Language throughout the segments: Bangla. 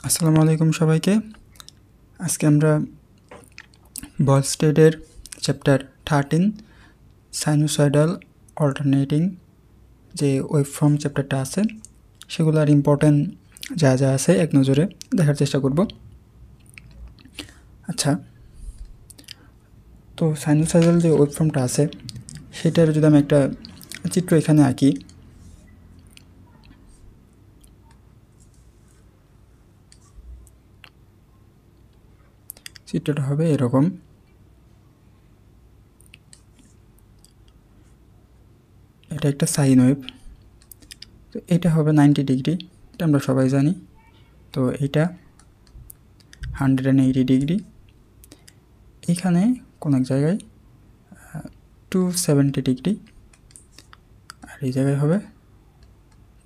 আসসালামু আলাইকুম সবাইকে। আজকে আমরা বলস্টেডের চ্যাপ্টার 13 সাইনোসয়েডাল অল্টারনেটিং যে ওয়েভফর্ম চ্যাপ্টারটা আছে সেগুলোর ইম্পর্টেন্ট যা যা আছে এক নজরে দেখার চেষ্টা করব। আচ্ছা, তো সাইনোসয়েডাল যে ওয়েভফর্মটা আছে সেটার যদি আমি একটা চিত্র এখানে আঁকি, চিত্রটা হবে এরকম। এটা একটা সাইন ওয়েভ, তো এটা হবে 90 ডিগ্রি, এটা আমরা সবাই জানি। তো এটা 180 ডিগ্রি, এখানে কোনো এক জায়গায় 270 ডিগ্রি, আর এই জায়গায় হবে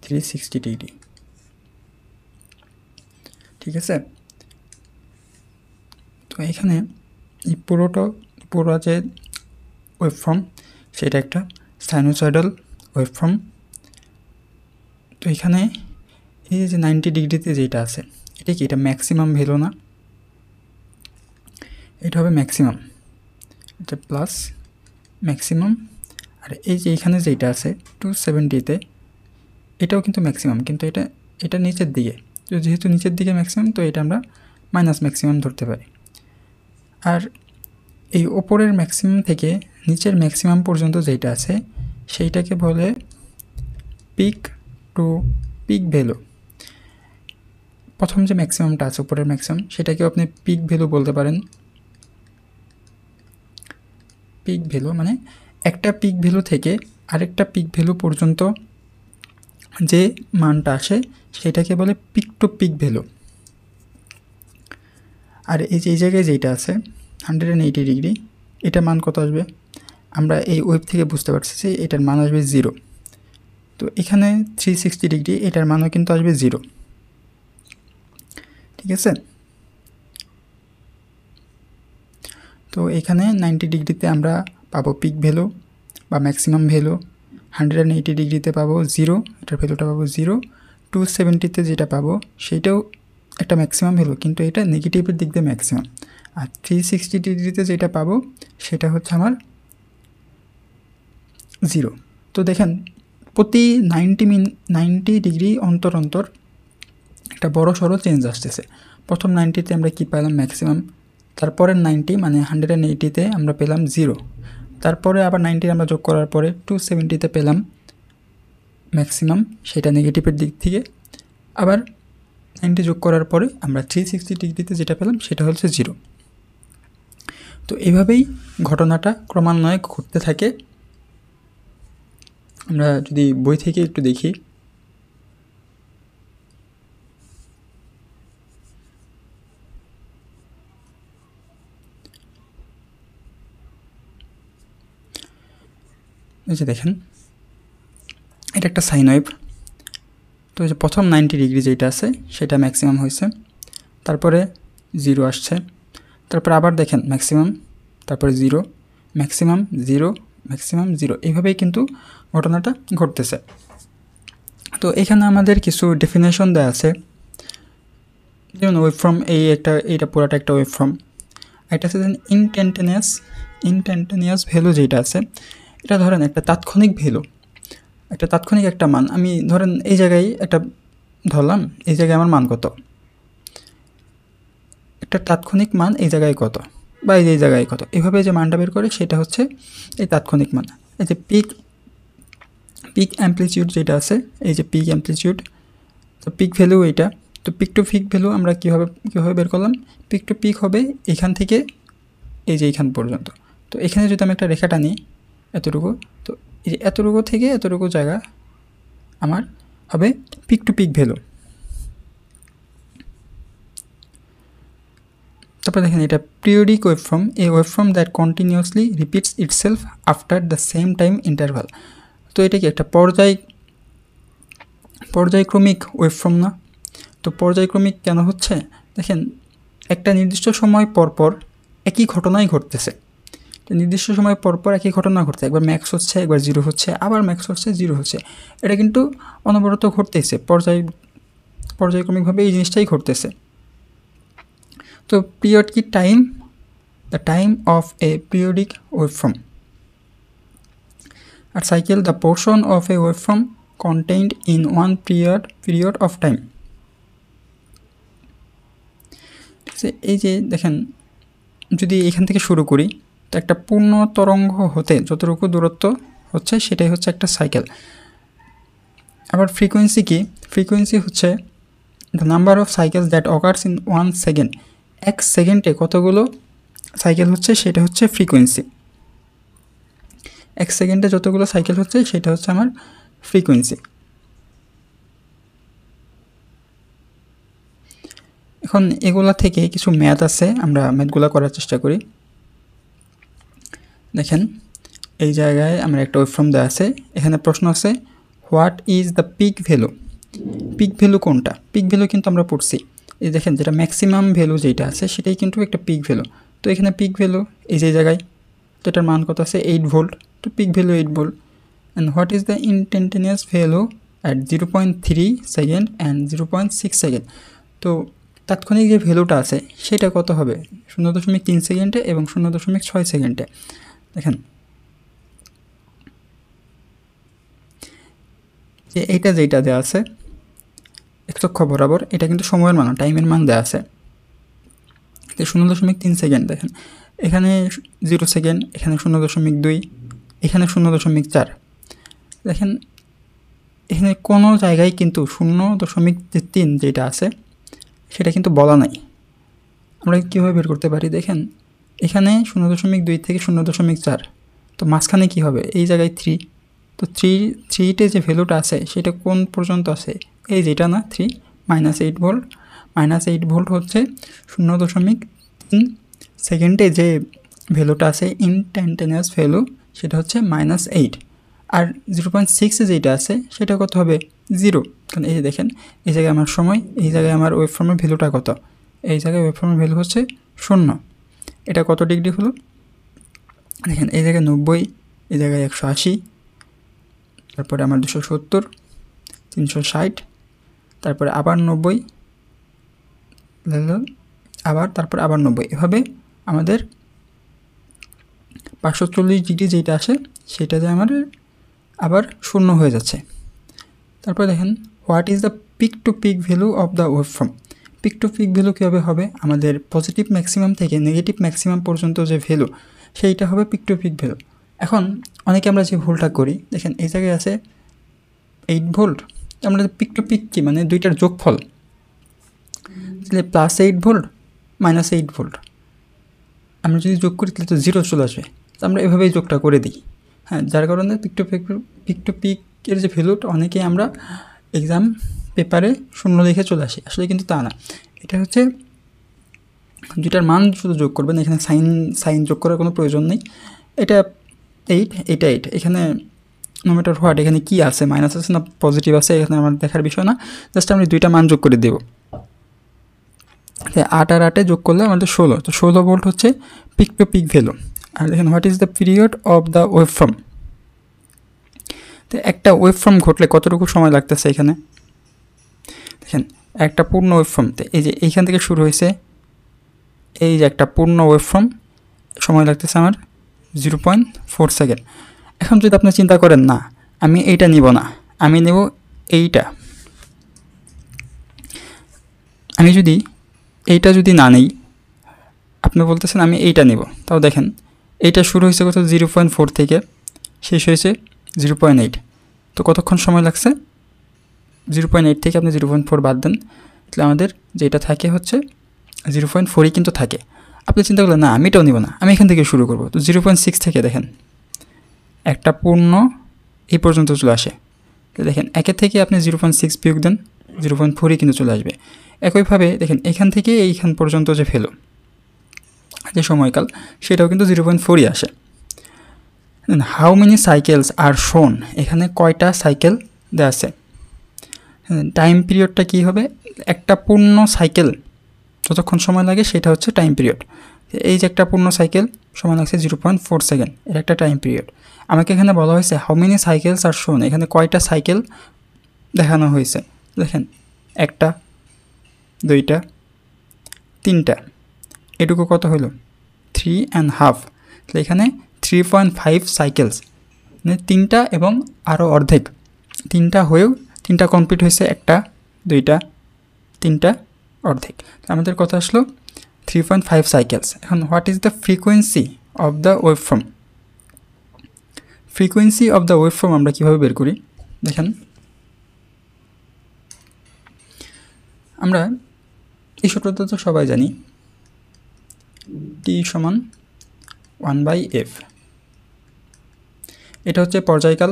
360 ডিগ্রি। ঠিক আছে, তো এখানে এই পুরো যে ওয়েভফর্ম সেটা একটা সাইনোসয়েডাল ওয়েভফর্ম। তো এখানে এই যে 90 ডিগ্রিতে যেটা আছে এটা কি, এটা ম্যাক্সিমাম ভ্যালু না? এটা হবে ম্যাক্সিমাম, এটা প্লাস ম্যাক্সিমাম। আর এই যে এখানে যেটা আছে 270তে এটাও কিন্তু ম্যাক্সিমাম, কিন্তু এটা নিচের দিকে। তো যেহেতু নিচের দিকে ম্যাক্সিমাম, তো এটা আমরা মাইনাস ম্যাক্সিমাম ধরতে পারি। আর এই ওপরের ম্যাক্সিমাম থেকে নিচের ম্যাক্সিমাম পর্যন্ত যেটা আছে সেইটাকে বলে পিক টু পিক ভ্যালু। প্রথম যে ম্যাক্সিমামটা আছে উপরের ম্যাক্সিমাম, সেটাকেও আপনি পিক ভ্যালু বলতে পারেন। পিক ভ্যালু মানে একটা পিক ভ্যালু থেকে আরেকটা পিক ভ্যালু পর্যন্ত যে মানটা আসে সেটাকে বলে পিক টু পিক ভ্যালু। আর এই যে এই জায়গায় যেটা আছে 180 ডিগ্রি, এটা মান কত আসবে? আমরা এই ওয়েভ থেকে বুঝতে পারছি যে এটার মান আসবে 0। তো এখানে 360 ডিগ্রি, এটার মানও কিন্তু আসবে 0। ঠিক আছে, তো এখানে 90 ডিগ্রিতে আমরা পাবো পিক ভ্যালু বা ম্যাক্সিমাম ভ্যালু, 180 ডিগ্রিতে পাবো 0, এটার ভ্যালুটা পাবো 0। 270তে যেটা পাবো সেইটাও একটা ম্যাক্সিমাম ভ্যালু, কিন্তু এটা নেগেটিভের দিক দিয়ে ম্যাক্সিমাম। আর 360 ডিগ্রিতে যেটা পাবো সেটা হচ্ছে আমার 0। তো দেখেন প্রতি 90 ডিগ্রি অন্তর অন্তর একটা বড় সড়ো চেঞ্জ আসতেছে। প্রথম 90তে আমরা কি পেলাম? ম্যাক্সিমাম। তারপরের 90 মানে 180তে আমরা পেলাম 0। তারপরে আবার 90 আমরা যোগ করার পরে 270তে পেলাম ম্যাক্সিমাম, সেটা নেগেটিভের দিক থেকে। আবার 90 যোগ করার পরে আমরা 360 ডিগ্রিতে যেটা পেলাম সেটা হচ্ছে 0। তো এইভাবেই ঘটনাটা ক্রমান্বয়ে ঘটতে থাকে। আমরা যদি বই থেকে একটু দেখি, এই যে দেখেন এটা একটা সাইন ওয়েভ। তো এই যে প্রথম 90 ডিগ্রি যেটা আছে সেটা ম্যাক্সিমাম হয়েছে, তারপরে 0 আসছে, তারপর আবার দেখেন ম্যাক্সিমাম, তারপরে 0, ম্যাক্সিমাম 0, ম্যাক্সিমাম 0, এইভাবেই কিন্তু ঘটনাটা ঘটতেছে। তো এখানে আমাদের কিছু ডেফিনেশন দেওয়া আছে, যেমন ওয়েভফর্ম এইটা পুরোটা একটা ওয়েভফর্ম। একটা আছে ইনস্ট্যান্টেনিয়াস ভ্যালু যেটা আছে, এটা ধরেন একটা তাৎক্ষণিক ভ্যালু, একটা তাৎক্ষণিক একটা মান। আমি ধরেন এই জায়গায় একটা ধরলাম, এই জায়গায় আমার মান কত, একটা তাৎক্ষণিক মান এই জায়গায় কত বা এই জায়গায় কত, এভাবে যে মানটা বের করে সেটা হচ্ছে এই তাৎক্ষণিক মান। এই যে পিক অ্যাম্পলিটিউড যেটা আছে, এই যে পিক অ্যাম্পলিটিউড, তো পিক ভ্যালু এইটা। তো পিক টু পিক ভ্যালু আমরা কীভাবে বের করলাম? পিক টু পিক হবে এখান থেকে এই যে এইখান পর্যন্ত। তো এখানে যদি আমি একটা রেখা টানি এতটুকু, তো এই যে এতটুকু থেকে এতটুকু জায়গা আমার হবে পিক টু পিক ভ্যালু। তারপরে দেখেন এটা periodic waveform, A waveform that continuously repeats itself after the same time interval. তো এটা কি একটা পর্যায়ক্রমিক ওয়েভফর্ম না? তো পর্যায়ক্রমিক কেন হচ্ছে? দেখেন একটা নির্দিষ্ট সময় পরপর একই ঘটনাই ঘটতেছে, নির্দিষ্ট সময় পরপর একই ঘটনা ঘটছে, একবার ম্যাক্স হচ্ছে, একবার 0 হচ্ছে, আবার ম্যাক্স হচ্ছে, 0 হচ্ছে। এটা কিন্তু অনবরত ঘটতেছে, পর্যায়ক্রমিকভাবে এই জিনিসটাই ঘটতেছে। তো পিরিয়ড কি time, the time of a periodic waveform. আর cycle the portion of a waveform contained in one period of time. ঠিক আছে, এই যে দেখেন যদি এখান থেকে শুরু করি, তো একটা পূর্ণ তরঙ্গ হতে যতটুকু দূরত্ব হচ্ছে সেটাই হচ্ছে একটা সাইকেল। আবার ফ্রিকোয়েন্সি কি, ফ্রিকোয়েন্সি হচ্ছে the number of cycles that occurs in 1 second. 1 সেকেন্ডে কতগুলো সাইকেল হচ্ছে সেটা হচ্ছে ফ্রিকোয়েন্সি। 1 সেকেন্ডে যতগুলো সাইকেল হচ্ছে সেটা হচ্ছে আমার ফ্রিকোয়েন্সি। এখন এগুলা থেকে কিছু ম্যাথ আছে, আমরা ম্যাথগুলো করার চেষ্টা করি। দেখেন এই জায়গায় আমরা একটা ওয়েভফর্ম দেওয়া আছে, এখানে প্রশ্ন আছে what is the pick value. Peak value কোনটা? পিক ভ্যালু কিন্তু আমরা পড়ছি, এই দেখেন যেটা ম্যাক্সিমাম ভ্যালু যেটা আছে সেটাই কিন্তু একটা পিক ভ্যালু। তো এখানে পিক ভ্যালু এই যে জায়গায়, তো এটার মান কত আছে 8 ভোল্ট, তো pick value 8 volt. And what is the instantaneous value at 0.3 second and 0.6 second. তো তাৎক্ষণিক যে ভ্যালুটা আছে সেটা কত হবে 0.3 সেকেন্ডে এবং 0.6 সেকেন্ডে। দেখেন যে এইটা যেটা দেওয়া আছে x অক্ষ বরাবর, এটা কিন্তু সময়ের মান, টাইমের মান দেওয়া আছে 0.3 সেকেন্ড। দেখেন এখানে 0 সেকেন্ড, এখানে 0.2, এখানে 0.4। দেখেন এখানে কোনো জায়গায় কিন্তু 0.3 যেটা আছে সেটা কিন্তু বলা নাই। আমরা কীভাবে বের করতে পারি? দেখেন এখানে 0.2 থেকে 0.4, তো মাঝখানে কী হবে? এই জায়গায় 3, তো 3তে যে ভ্যালুটা আছে সেটা কোন পর্যন্ত আছে? এই যেটা না 3 -8 ভোল্ট। -8 ভোল্ট হচ্ছে 0.3 সেকেন্ডে যে ভ্যালুটা আছে ইনস্ট্যান্টেনিয়াস ভ্যালু সেটা হচ্ছে -8। আর 0.6 যেটা আছে সেটা কত হবে 0। কারণ এই যে দেখেন এই জায়গায় আমার সময়, এই জায়গায় আমার ওয়েভফর্মের ভ্যালুটা কত, এই জায়গায় ওয়েভফর্মের ভ্যালু হচ্ছে 0। এটা কত ডিগ্রি হলো? দেখেন এই জায়গায় 90, এই জায়গায় 180, তারপরে আমার 270, 360, তারপরে আবার 90, তারপর আবার 90। এভাবে আমাদের 540 ডিগ্রি যেটা আসে সেটাতে আমার আবার 0 হয়ে যাচ্ছে। তারপর দেখেন what is the peak to peak value of the waveform. Peak to peak value কীভাবে হবে? আমাদের পজিটিভ ম্যাক্সিমাম থেকে নেগেটিভ ম্যাক্সিমাম পর্যন্ত যে ভ্যালু সেইটা হবে পিক টু পিক ভ্যালু। এখন অনেকে আমরা যে ভুলটা করি, দেখেন এই জায়গায় আছে 8 ভোল্ট, আমরা পিক টু পিক কি মানে দুইটার যোগফল, তাহলে +8 ভোল্ট -8 ভোল্ট আমরা যদি যোগ করি তাহলে তো 0 চলে আসবে। তো আমরা এভাবেই যোগটা করে দিই, হ্যাঁ, যার কারণে পিক টু পিকের যে ভ্যালুটা অনেকেই আমরা এক্সাম পেপারে 0 লিখে চলে আসি, আসলে কিন্তু তা না। এটা হচ্ছে দুইটার মান শুধু যোগ করবেন, এখানে সাইন যোগ করার কোনো প্রয়োজন নেই। এটা 8, এটা 8, এখানে নো ম্যাটার হোয়াট এখানে কী আছে, মাইনাস আছে না পজিটিভ আছে এখানে আমার দেখার বিষয় না, জাস্ট আমি দুইটা মান যোগ করে দেব। 8 আর 8 যোগ করলে আমাদের 16, তো 16 ভোল্ট হচ্ছে পিক টু পিক ভ্যালু। আর দেখেন what is the period of the waveform. তো একটা ওয়েভফর্ম ঘটলে কতটুকু সময় লাগতেছে এখানে দেখেন, একটা পূর্ণ ওয়েভফর্ম, তো এই যে এইখান থেকে শুরু হয়েছে, এই যে একটা পূর্ণ ওয়েভফর্ম সময় লাগতেছে আমার 0.4 সেকেন্ড। এখন যদি আপনি চিন্তা করেন না আমি এইটা নিব না, আমি নেব এইটা, আমি যদি এইটা যদি না নেই, আপনি বলতেছেন আমি এইটা নেব, তাও দেখেন এইটা শুরু হয়েছে কত 0.4 থেকে শেষ হয়েছে 0.8, তো কতক্ষণ সময় লাগছে? 0.8 থেকে আপনি 0.4 বাদ দেন, তাহলে আমাদের যেটা থাকে হচ্ছে 0.4ই কিন্তু থাকে। আপনি চিন্তা করলেন না আমি এটাও নিব না, আমি এখান থেকে শুরু করব, তো 0.6 থেকে দেখেন একটা পূর্ণ এই পর্যন্ত চলে আসে, তো দেখেন একের থেকে আপনি 0.6 বিয়োগ দেন 0.4ই কিন্তু চলে আসবে। একইভাবে দেখেন এখান থেকে এইখান পর্যন্ত যে ভ্যালু যে সময়কাল সেটাও কিন্তু 0.4ই আসে। হাউ মেনি সাইকেলস আর শোন, এখানে কয়টা সাইকেল দেওয়া আছে। টাইম পিরিয়ডটা কী হবে? একটা পূর্ণ সাইকেল যতক্ষণ সময় লাগে সেটা হচ্ছে টাইম পিরিয়ড। এই যে একটা পূর্ণ সাইকেল সময় লাগছে 0.4 সেকেন্ড, এর একটা টাইম পিরিয়ড। আমাকে এখানে বলা হয়েছে হাউ মেনি সাইকেলস আর শোন, এখানে কয়টা সাইকেল দেখানো হয়েছে। দেখেন 1টা 2টা 3টা, এটুকু কত হলো 3.5, তাহলে এখানে 3.5 সাইকেলস, মানে 3টা এবং আরও অর্ধেক, 3টা হয়েও 3টা কমপ্লিট হয়েছে, 1টা 2টা 3টা অর্ধেক, আমাদের কথা আসলো 3.5 সাইকেলস। এখন what is the frequency of the waveform? Frequency of the waveform আমরা কীভাবে বের করি দেখেন, আমরা এই সূত্রটা তো সবাই জানি, টি সমান 1/f, এটা হচ্ছে পর্যায়কাল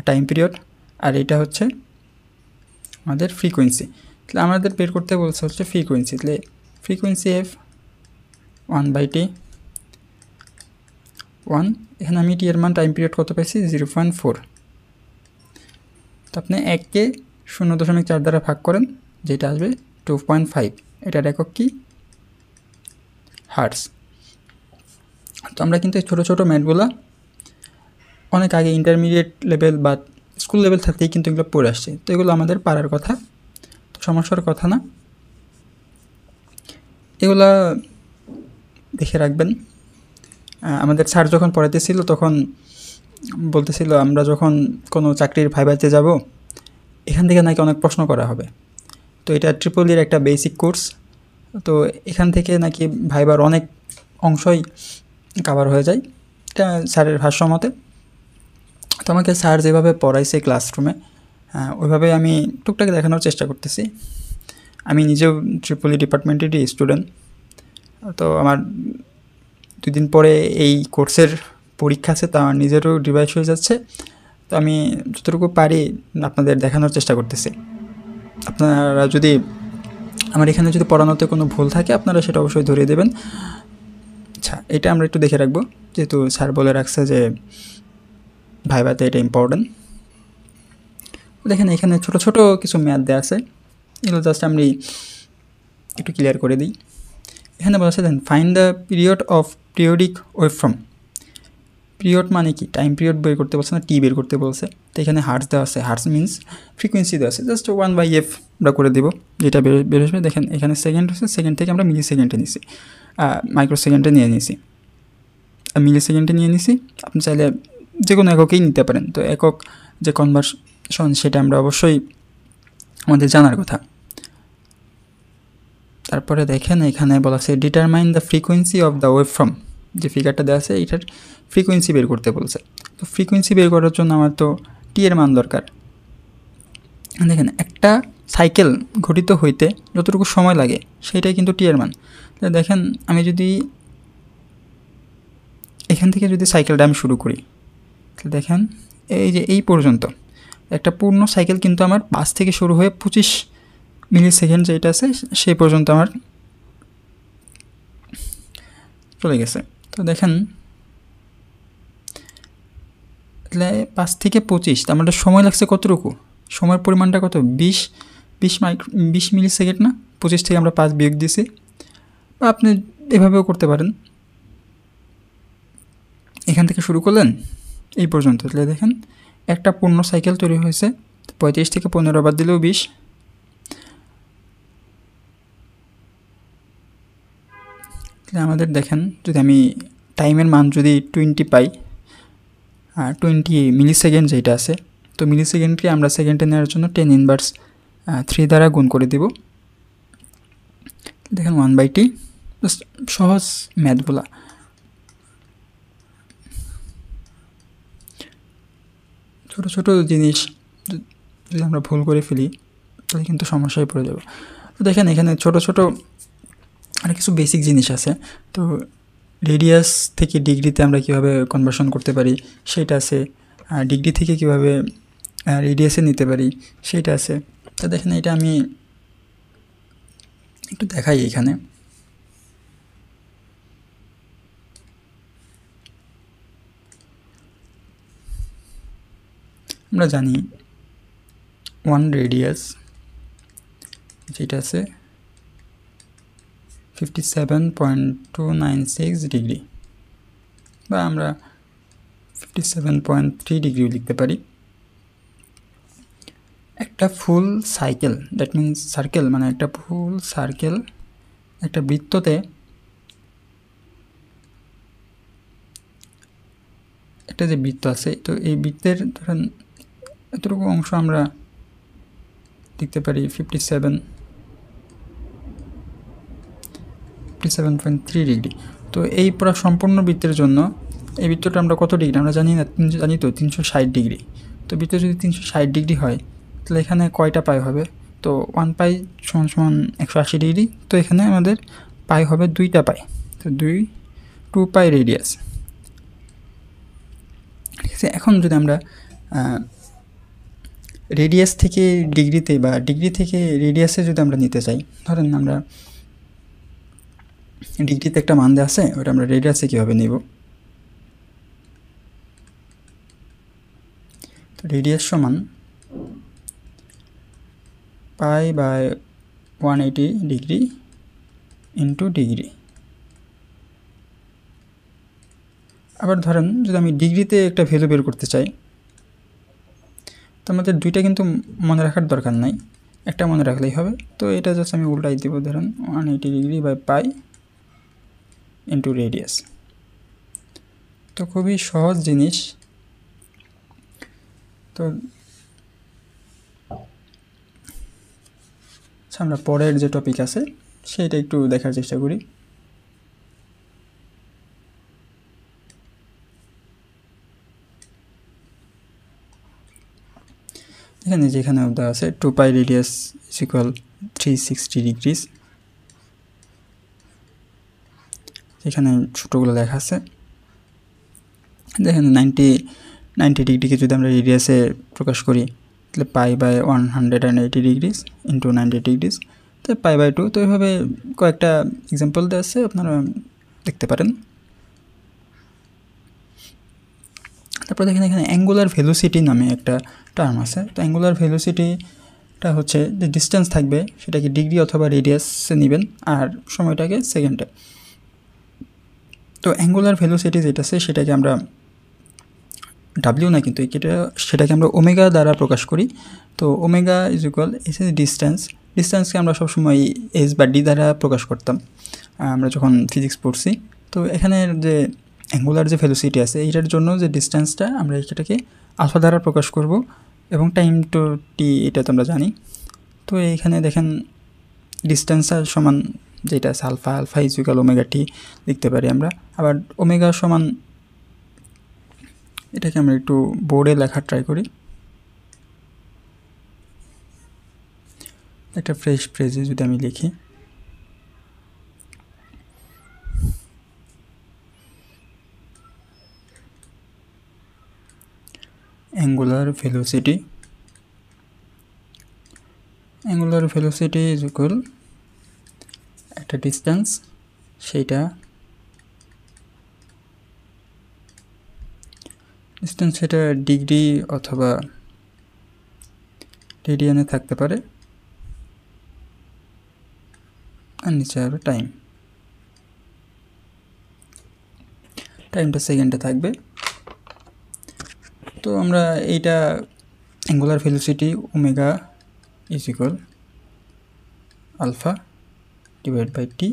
টাইম পিরিয়ড, আর এটা হচ্ছে আমাদের ফ্রিকোয়েন্সি। তাহলে আমাদের বের করতে বলছে হচ্ছে ফ্রিকোয়েন্সি, তাহলে ফ্রিকোয়েন্সি এফ 1/t 1, এখানে আমি টি এর মান টাইম পিরিয়ড কত পাইছি 0.4, তো আপনি 1কে 0.4 দ্বারা ভাগ করেন, যেটা আসবে 2.5, এটার একক কি হার্টস। তো আমরা কিন্তু এই ছোটো ছোটো ম্যাথগুলো অনেক আগে ইন্টারমিডিয়েট লেভেল বা স্কুল লেভেল থাকতেই কিন্তু এগুলো পড়ে আসছে, তো এগুলো আমাদের পারার কথা, তো সমস্যার কথা না, এগুলা দেখে রাখবেন। আমাদের স্যার যখন পড়াইতেছিল তখন বলতেছিল আমরা যখন কোনো চাকরির ভাইভাতে যাব এখান থেকে নাকি অনেক প্রশ্ন করা হবে, তো এটা ট্রিপলির একটা বেসিক কোর্স, তো এখান থেকে নাকি ভাইবার অনেক অংশই কভার হয়ে যায়, এটা স্যারের ভাষ্য মতে। তো আমাকে স্যার যেভাবে পড়াইছে ক্লাসরুমে ওইভাবে আমি টুকটাক দেখানোর চেষ্টা করতেছি। আমি নিজেও ট্রিপলি ডিপার্টমেন্টেরই স্টুডেন্ট, তো আমার 2 দিন পরে এই কোর্সের পরীক্ষা আছে, তা আমার নিজেরও ডিভাইস হয়ে যাচ্ছে, তো আমি যতটুকু পারি আপনাদের দেখানোর চেষ্টা করতেছি। আপনারা যদি আমার এখানে যদি পড়ানোতে কোনো ভুল থাকে আপনারা সেটা অবশ্যই ধরিয়ে দেবেন। আচ্ছা, এটা আমরা একটু দেখে রাখবো, যেহেতু স্যার বলে রাখছে যে ভাইভাতে এটা ইম্পর্টেন্ট। দেখেন এখানে ছোট ছোট কিছু ম্যাথ দেওয়া আছে, এগুলো জাস্ট আমি একটু ক্লিয়ার করে দিই। এখানে বলা আছে then find the period of periodic waveform. Period মানে কি, টাইম পিরিয়ড বের করতে বলছে না, টি বের করতে বলছে, তো এখানে হার্টস দেওয়া আছে, হার্টস মিনস ফ্রিকোয়েন্সি দেওয়া আছে, জাস্ট 1/f আমরা করে দেবো, যেটা বের আসবে। দেখেন এখানে সেকেন্ড হচ্ছে, সেকেন্ড থেকে আমরা মিলি সেকেন্ডে নিছি, মাইক্রো সেকেন্ডে নিয়ে নিছি, মিলি সেকেন্ডে নিয়ে নিছি। আপনি চাইলে যে কোনো এককেই নিতে পারেন, তো একক যে কনভার্সন সেটা আমরা অবশ্যই আমাদের জানার কথা। তারপরে দেখেন এখানে বলা আছে determine the frequency of the waveform, যে ফিগারটা দেওয়া আছে এটার ফ্রিকোয়েন্সি বের করতে বলছে। তো ফ্রিকোয়েন্সি বের করার জন্য আমার তো টি এর মান দরকার। দেখেন একটা সাইকেল ঘটিত হইতে যতটুকু সময় লাগে সেইটাই কিন্তু টি এর মান। দেখেন আমি যদি এখান থেকে যদি সাইকেলটা আমি শুরু করি, তাহলে দেখেন এই যে এই পর্যন্ত একটা পূর্ণ সাইকেল কিন্তু আমার 5 থেকে শুরু হয়ে 25 মিলি সেকেন্ড যেটা আছে সেই পর্যন্ত আমার চলে গেছে। তো দেখেন তাহলে 5 থেকে 25, তার মানে সময় লাগছে কতটুকু, সময়ের পরিমাণটা কত 20 মিলি সেকেন্ড না, 25 থেকে আমরা 5 বিয়োগ দিয়েছি, বা আপনি এভাবেও করতে পারেন, এখান থেকে শুরু করলেন এই পর্যন্ত, তাহলে দেখেন একটা পূর্ণ সাইকেল তৈরি হয়েছে, 35 থেকে 15 বাদ দিলেও 20, তাহলে আমাদের দেখেন যদি আমি টাইমের মান যদি 20 পাই, 20 মিলি সেকেন্ড যেটা আছে, তো মিলি সেকেন্ডকে আমরা সেকেন্ডে নেওয়ার জন্য 10⁻³ দ্বারা গুণ করে দেব। দেখেন 1/t, জাস্ট সহজ ম্যাথগুলা। ছোটো ছোটো জিনিস যদি আমরা ভুল করে ফেলি তাহলে কিন্তু সমস্যায় পড়ে যাব। তো দেখেন এখানে ছোটো ছোটো আর কিছু বেসিক জিনিস আছে, তো রেডিয়াস থেকে ডিগ্রিতে আমরা কীভাবে কনভার্সন করতে পারি সেটা আছে, ডিগ্রি থেকে কীভাবে রেডিয়াসে নিতে পারি সেটা আছে। তো দেখেন এটা আমি একটু দেখাই, এখানে আমরা জানি 1 রেডিয়াস যেটা আছে 57.296 ডিগ্রি, বা আমরা 57.3 ডিগ্রিও লিখতে পারি। একটা full cycle, that means circle, মানে একটা ফুল সার্কেল একটা বৃত্ততে একটা যে বৃত্ত আছে, তো এই বৃত্তের ধরেন এতটুকু অংশ আমরা দেখতে পারি 57.3 ডিগ্রি। তো এই পুরো সম্পূর্ণ বৃত্তের জন্য এই বৃত্তটা আমরা কত ডিগ্রি আমরা জানি না, জানি তো 360 ডিগ্রি। তো বৃত্ত যদি 360 ডিগ্রি হয় তাহলে এখানে কয়টা পাই হবে? তো 1 পাই সমান 180 ডিগ্রি। তো এখানে আমাদের পাই হবে 2টা পাই, তো 2 পাই রেডিয়াস। ঠিক আছে, এখন যদি আমরা রেডিয়াস থেকে ডিগ্রিতে বা ডিগ্রি থেকে রেডিয়াসে যদি আমরা নিতে চাই, ধরেন আমরা ডিগ্রিতে একটা মান দেওয়া আছে, ওটা আমরা রেডিয়াসে কীভাবে নিব? তো রেডিয়াস সমান pi by 180 degree into degree. আবার ধরেন যদি আমি ডিগ্রিতে একটা ভ্যালু বের করতে চাই, তো আমাদের দুইটা কিন্তু মনে রাখার দরকার নাই, একটা মনে রাখলেই হবে। তো এটা জাস্ট আমি উল্টাই দিব, ধরেন 180 degree by pi into radius. তো খুবই সহজ জিনিস। তো আমরা পরের যে টপিক আছে সেটা একটু দেখার চেষ্টা করি। এখানে যেখানে দেওয়া আছে 2 পাই রেডিয়াস ইজ ইকুয়াল 360 ডিগ্রিজ, এখানে ছোটোগুলো লেখা আছে। দেখেন 90 ডিগ্রিকে যদি আমরা রেডিয়াসে প্রকাশ করি তাহলে pi by 180 degrees into 90 degrees, তো পাই বাই 2। তো এইভাবে কয়েকটা এক্সাম্পল দেওয়া আছে, আপনারা দেখতে পারেন। তারপর দেখেন এখানে অ্যাঙ্গুলার ভেলোসিটি নামে একটা টার্ম আছে। তো অ্যাঙ্গুলার ভেলোসিটিটা হচ্ছে যে ডিস্টেন্স থাকবে সেটাকে ডিগ্রি অথবা রেডিয়াসে নেবেন, আর সময়টাকে সেকেন্ডে। তো অ্যাঙ্গুলার ভেলোসিটি যেটা আছে সেটাকে আমরা ডাব্লিউ না, কিন্তু সেটাকে আমরা ওমেগা দ্বারা প্রকাশ করি। তো ওমেগা ইজ ইকুয়াল ডিস্টেন্সকে আমরা সবসময় এস বা ডি দ্বারা প্রকাশ করতাম আমরা যখন ফিজিক্স পড়ছি। তো এখানে যে অ্যাঙ্গুলার যে ভেলোসিটি আছে এইটার জন্য যে ডিস্টেন্সটা আমরা এটাকে আলফা দ্বারা প্রকাশ করব, এবং টাইম টু টি এটা তো আমরা জানি। তো এইখানে দেখেন ডিস্টেন্সটা সমান যেটা আছে alpha is equal omega t লিখতে পারি আমরা। আবার ওমেগা সমান, এটাকে আমরা একটু বোর্ডে লেখার ট্রাই করি, একটা ফ্রেশ ফ্রেজে যদি আমি লিখি, অ্যাঙ্গুলার ভেলোসিটি ইজ ইকুয়াল একটা ডিস্টেন্স, সেটা ডিগ্রি অথবা রেডিয়ানে থাকতে পারে, আর নিচে হবে টাইমটা সেকেন্ডে থাকবে। তো আমরা এইটা angular velocity omega is equal alpha divide by T,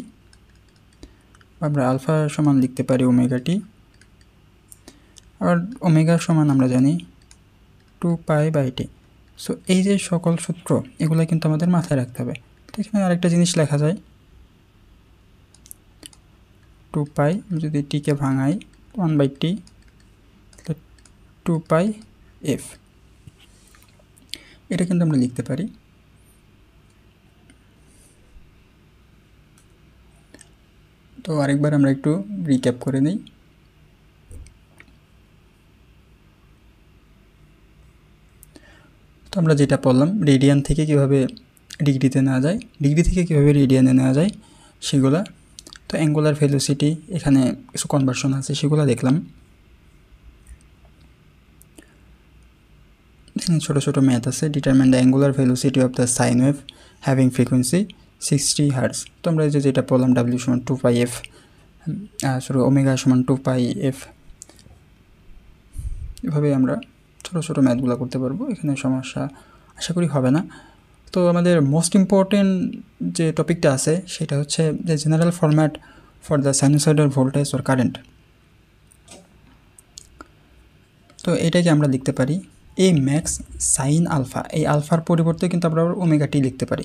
আমরা আলফা সমান লিখতে পারি ওমেগা টি, আবার ওমেগা সমান আমরা জানি 2 পাই বাই টি। সো এই যে সকল সূত্র এগুলো কিন্তু আমাদের মাথায় রাখতে হবে। তো এখানে আরেকটা জিনিস লেখা যায়, 2 পাই যদি টিকে ভাঙাই 1 বাই টি, 2 পাই এফ, এটা কিন্তু আমরা লিখতে পারি। তো আরেকবার আমরা একটু রিক্যাপ করে নিই। তো আমরা যেটা পড়লাম রেডিয়ান থেকে কীভাবে ডিগ্রিতে নেওয়া যায়, ডিগ্রি থেকে কীভাবে রেডিয়ানে নেওয়া যায় সেগুলা। তো অ্যাঙ্গুলার ভেলোসিটি এখানে কিছু কনভার্সন আছে সেগুলো দেখলাম। এখানে ছোটো ছোটো ম্যাথ আছে, determine the angular velocity of the sine wave having frequency 60 hertz. তো আমরা যেটা পড়লাম ডাব্লিউ সমান 2 পাই এফ, ওমেগা সমান 2 পাই এফ, এভাবে আমরা ছোটো ছোটো ম্যাথগুলো করতে পারবো। এখানে সমস্যা আশা করি হবে না। তো আমাদের মোস্ট ইম্পর্টেন্ট যে টপিকটা আছে সেটা হচ্ছে যে general format for the sinusoidal voltage or current. তো এটাকে আমরা লিখতে পারি এ ম্যাক্স সাইন আলফা, এই আলফার পরিবর্তে কিন্তু আমরা ওমেগা টি লিখতে পারি।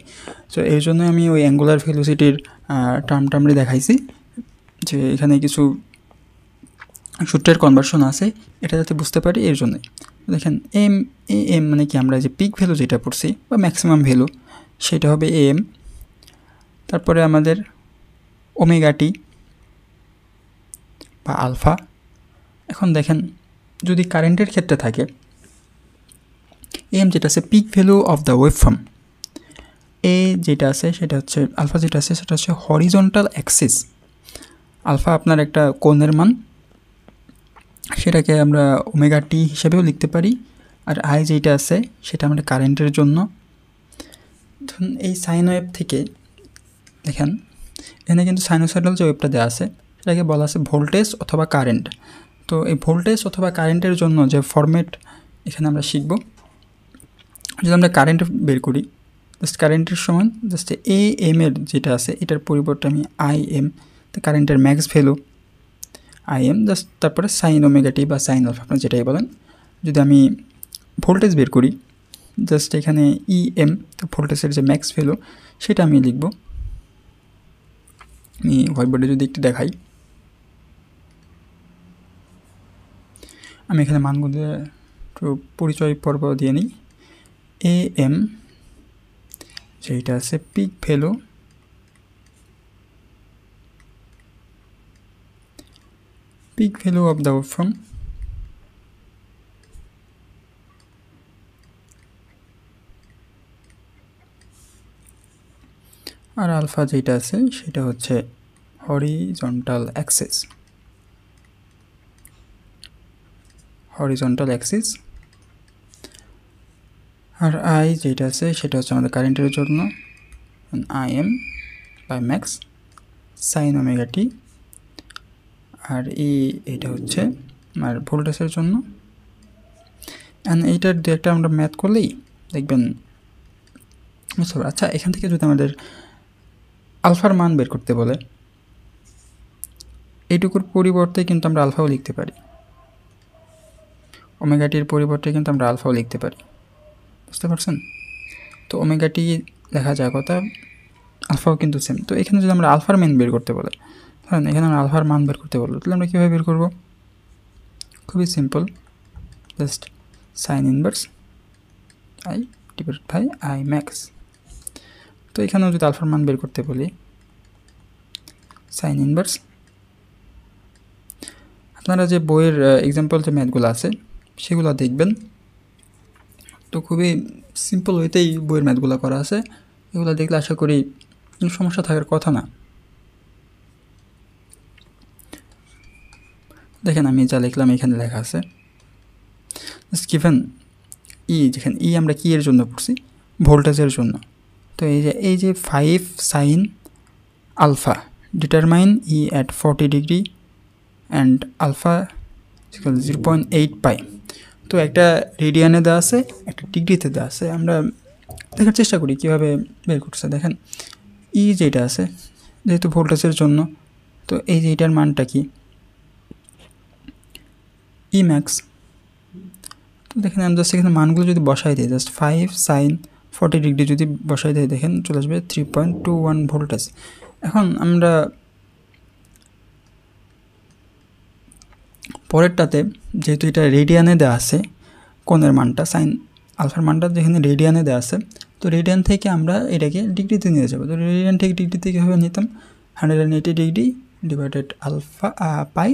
সো এর জন্য আমি ওই অ্যাঙ্গুলার ভেলোসিটির টার্মটা আমরা দেখাইছি, যে এখানে কিছু সূত্রের কনভার্সন আছে, এটা যাতে বুঝতে পারি এর জন্যই। দেখেন এম মানে কি, আমরা যে পিক ভ্যালু যেটা পড়ছি বা ম্যাক্সিমাম ভ্যালু সেটা হবে এম, তারপরে আমাদের ওমেগা টি বা আলফা। এখন দেখেন যদি কারেন্টের ক্ষেত্রে থাকে এম যেটা আছে peak value of the waveform, A যেটা আছে সেটা হচ্ছে আলফা, যেটা আছে সেটা হচ্ছে হরিজন্টাল অ্যাক্সিস। আলফা আপনার একটা কোণের মান, সেটাকে আমরা ওমেগা টি হিসেবেও লিখতে পারি। আর আই যেটা আছে সেটা আমাদের কারেন্টের জন্য। ধরুন এই সাইন ওয়েভ থেকে দেখেন এখানে কিন্তু সাইনোসয়েডাল যে ওয়েভটা দেওয়া আছে সেটাকে বলা আছে ভোল্টেজ অথবা কারেন্ট। তো এই ভোল্টেজ অথবা কারেন্টের জন্য যে ফরম্যাট এখানে আমরা শিখব, যদি আমরা কারেন্ট বের করি, জাস্ট কারেন্টের সমান জাস্ট এ এম এর যেটা আছে এটার পরিবর্তে আমি আই এম, তো কারেন্টের max value I am, just তারপরে সাইন ওমেগা টি বা সাইন আলফা আপনার যেটাই বলেন। যদি আমি ভোল্টেজ বের করি জাস্ট এখানে ই এম, তো ভোল্টেজের যে ম্যাক্স ভ্যালু সেটা আমি লিখব। আমি হোয়াইট বোর্ডে যদি একটু দেখাই, আমি এখানে মানগুলো একটু পরিচয় পর্ব দিয়ে নিই। এ এম যেটা আছে peak value, peak value of the waveform, আর আলফা যেটা আছে সেটা হচ্ছে হরিজন্টাল অ্যাক্সিস, হরিজন্টাল অ্যাক্সিস। আর আই যেটা আছে সেটা হচ্ছে আমাদের কারেন্টের জন্য I M by max sine omega T, আর এইটা হচ্ছে আমার ভোল্টেজের জন্য। অ্যান্ড এইটার দু একটা আমরা ম্যাথ করলেই দেখবেন বুঝতে পারবো। আচ্ছা, এখান থেকে যদি আমাদের আলফার মান বের করতে বলে, এইটুকুর পরিবর্তে কিন্তু আমরা আলফাও লিখতে পারি, ওমেগাটির পরিবর্তে কিন্তু আমরা আলফাও লিখতে পারি, বুঝতে পারছেন? তো ওমেগাটি লেখা যায় কথা, আলফাও কিন্তু সেম। তো এখানে যদি আমরা আলফার মান বের করতে বলে, ধরেন এখানে আমরা আলফার মান বের করতে বলবো, তাহলে আমরা কীভাবে বের করবো? খুবই simple, just sine inverse I divided by I max. তো এখানেও যদি আলফার মান বের করতে বলি সাইন ইনভার্স, আপনারা যে বইয়ের এক্সাম্পল যে ম্যাথগুলো আছে সেগুলো দেখবেন, তো খুবই সিম্পল ওয়েতেই বইয়ের ম্যাথগুলো করা আছে। এগুলো দেখলে আশা করি কোনো সমস্যা থাকার কথা না। দেখেন আমি যা লিখলাম এখানে লেখা আছে গিভেন ই, যেখানে ই আমরা কি এর জন্য পড়ছি, ভোল্টেজের জন্য। তো এই যে 5 sine alpha determine E at 40 degree and alpha 0.8 pi. তো একটা রেডিয়ানে দেওয়া আছে, একটা ডিগ্রিতে দেওয়া আছে। আমরা দেখার চেষ্টা করি কীভাবে বের করছে। দেখেন ই যেটা আছে যেহেতু ভোল্টেজের জন্য, তো এই যে এটার মানটা কি, ই ম্যাক্স। তো দেখেন আমি জাস্ট এখানে মানগুলো যদি বসাই দিই, জাস্ট 5 সাইন 40 ডিগ্রি যদি বসাই দেয়, দেখেন চলে আসবে 3.21 ভোল্টেজ। এখন আমরা পরেরটাতে যেহেতু এটা রেডিয়ানে দেওয়া আছে কোণের মানটা, সাইন আলফার মানটা যেখানে রেডিয়ানে দেওয়া আছে, তো রেডিয়ান থেকে আমরা এটাকে ডিগ্রিতে নিয়ে যাবো। তো রেডিয়ান থেকে ডিগ্রিতে কীভাবে নিতাম, 180 degree divided alpha pi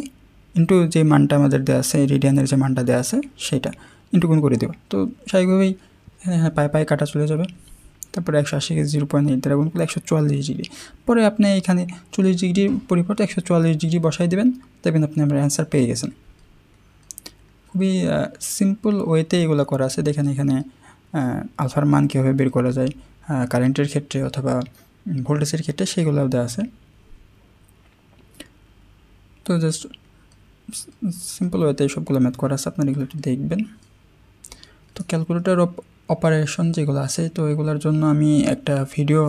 into যে মানটা আমাদের দেওয়া আছে, রেডিয়ানের যে মানটা দেওয়া আছে সেটা ইন্টু গুণ করে দেবো। তো স্বাভাবিকভাবেই এখানে পাই কাটা চলে যাবে। তারপরে 180কে 0.8 দ্বারা গুণ করলে 144 ডিগ্রি। পরে আপনি এখানে 40 ডিগ্রির পরিবর্তে 144 ডিগ্রি বসাই দেবেন, দেখবেন আপনি আমরা অ্যান্সার পেয়ে গেছেন। খুবই সিম্পল ওয়েতে এগুলো করা আছে। দেখেন এখানে আলফার মান কীভাবে বের করা যায় কারেন্টের ক্ষেত্রে অথবা ভোল্টেজের ক্ষেত্রে, সেগুলো দেওয়া আছে। তো জাস্ট সিম্পল ওয়েতে সবগুলো ম্যাথ করা আছে, আপনারা এগুলো একটু দেখবেন। তো ক্যালকুলেটর অপারেশন যেগুলো আছে, তো এগুলোর জন্য আমি একটা ভিডিও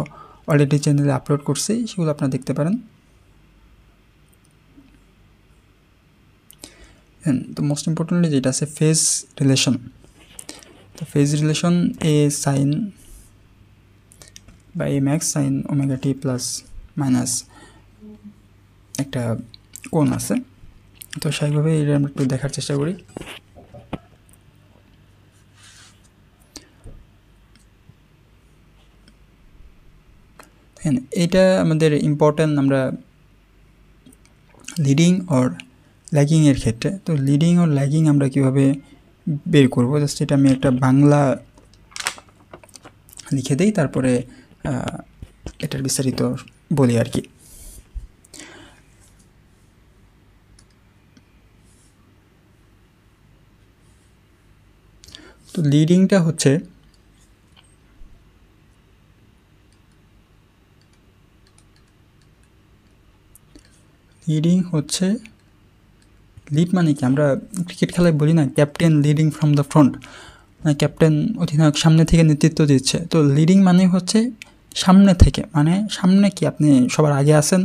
অলরেডি চ্যানেলে আপলোড করছি, সেগুলো আপনারা দেখতে পারেন। তো মোস্ট ইম্পর্টেন্টলি যেটা আছে ফেজ রিলেশন। তো ফেজ রিলেশন এ সাইন বা এ max sine omega T plus minus একটা কোণ আছে। তো স্বাভাবিকভাবে এটা আমরা একটু দেখার চেষ্টা করি। এটা আমাদের ইম্পর্ট্যান্ট আমরা লিডিং অর ল্যাগিংয়ের ক্ষেত্রে। তো লিডিং অর ল্যাগিং আমরা কীভাবে বের করবো, জাস্ট এটা আমি একটা বাংলা লিখে দিই, তারপরে এটার বিস্তারিত বলি আর কি। তো লিডিংটা হচ্ছে লিড মানে কি, আমরা ক্রিকেট খেলায় বলি না captain leading from the front, মানে ক্যাপ্টেন অধিনায়ক সামনে থেকে নেতৃত্ব দিচ্ছে। তো লিডিং মানে হচ্ছে সামনে থেকে, মানে সামনে কি আপনি সবার আগে আছেন,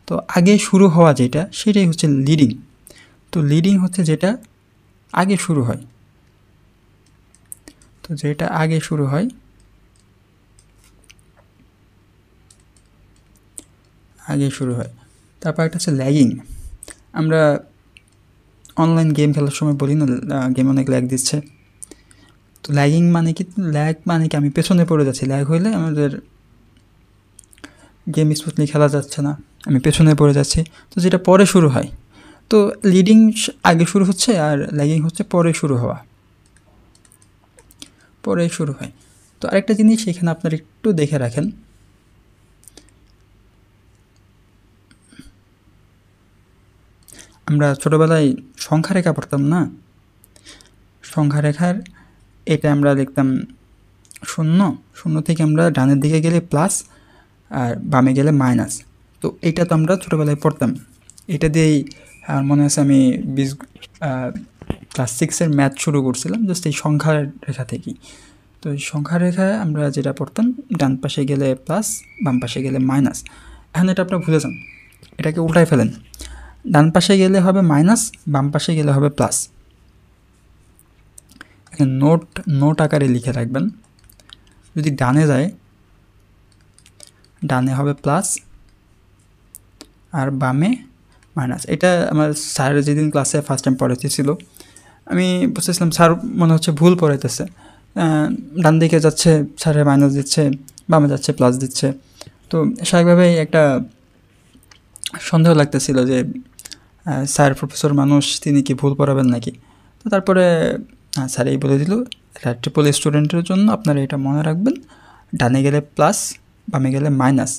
তো আগে শুরু হওয়া যেটা সেটাই হচ্ছে লিডিং। তো লিডিং হচ্ছে যেটা আগে শুরু হয়, তো যেটা আগে শুরু হয় তারপর একটা হচ্ছে ল্যাগিং। আমরা অনলাইন গেম খেলার সময় বলি না গেম অনেক ল্যাগ দিচ্ছে। তো ল্যাগিং মানে কি, আমি পেছনে পড়ে যাচ্ছি। ল্যাগ হইলে আমাদের গেম স্মুথলি খেলা যাচ্ছে না, আমি পেছনে পড়ে যাচ্ছি। তো যেটা পরে শুরু হয়, তো লিডিং আগে শুরু হচ্ছে আর ল্যাগিং হচ্ছে পরে শুরু হয়। তো আরেকটা জিনিস এখানে আপনারা একটু দেখে রাখেন, আমরা ছোটোবেলায় সংখ্যা রেখা পড়তাম না, সংখ্যা রেখার এটা আমরা লিখতাম 0 থেকে আমরা ডানের দিকে গেলে প্লাস আর বামে গেলে মাইনাস। তো এটা তো আমরা ছোটোবেলায় পড়তাম, এটা দিয়েই আর মনে আছে আমি ক্লাস 6-এর ম্যাথ শুরু করছিলাম জাস্ট এই সংখ্যা রেখা থেকেই। তো এই সংখ্যা রেখায় আমরা যেটা পড়তাম ডান পাশে গেলে প্লাস বাম পাশে গেলে মাইনাস। এখন এটা আপনারা ভুলে যান, এটাকে উল্টায় ফেলেন, ডান পাশে গেলে হবে মাইনাস, বাম পাশে গেলে হবে প্লাস। এখানে নোট আকারে লিখে রাখবেন, যদি ডানে যায় ডানে হবে প্লাস আর বামে মাইনাস। এটা আমার স্যার যেদিন ক্লাসে ফার্স্ট টাইম পড়াইতেছিল আমি বুঝতেছিলাম স্যার মনে হচ্ছে ভুল পড়াইতেছে, ডান দিকে যাচ্ছে স্যারে মাইনাস দিচ্ছে, বামে যাচ্ছে প্লাস দিচ্ছে। তো স্বাভাবিকভাবেই একটা সন্দেহ লাগতেছিল যে স্যার প্রফেসর মানুষ, তিনি কি ভুল পড়াবেন নাকি। তো তারপরে স্যার এই বলে দিল, এটা ট্রিপল স্টুডেন্টের জন্য আপনারা এটা মনে রাখবেন, ডানে গেলে প্লাস বামে গেলে মাইনাস।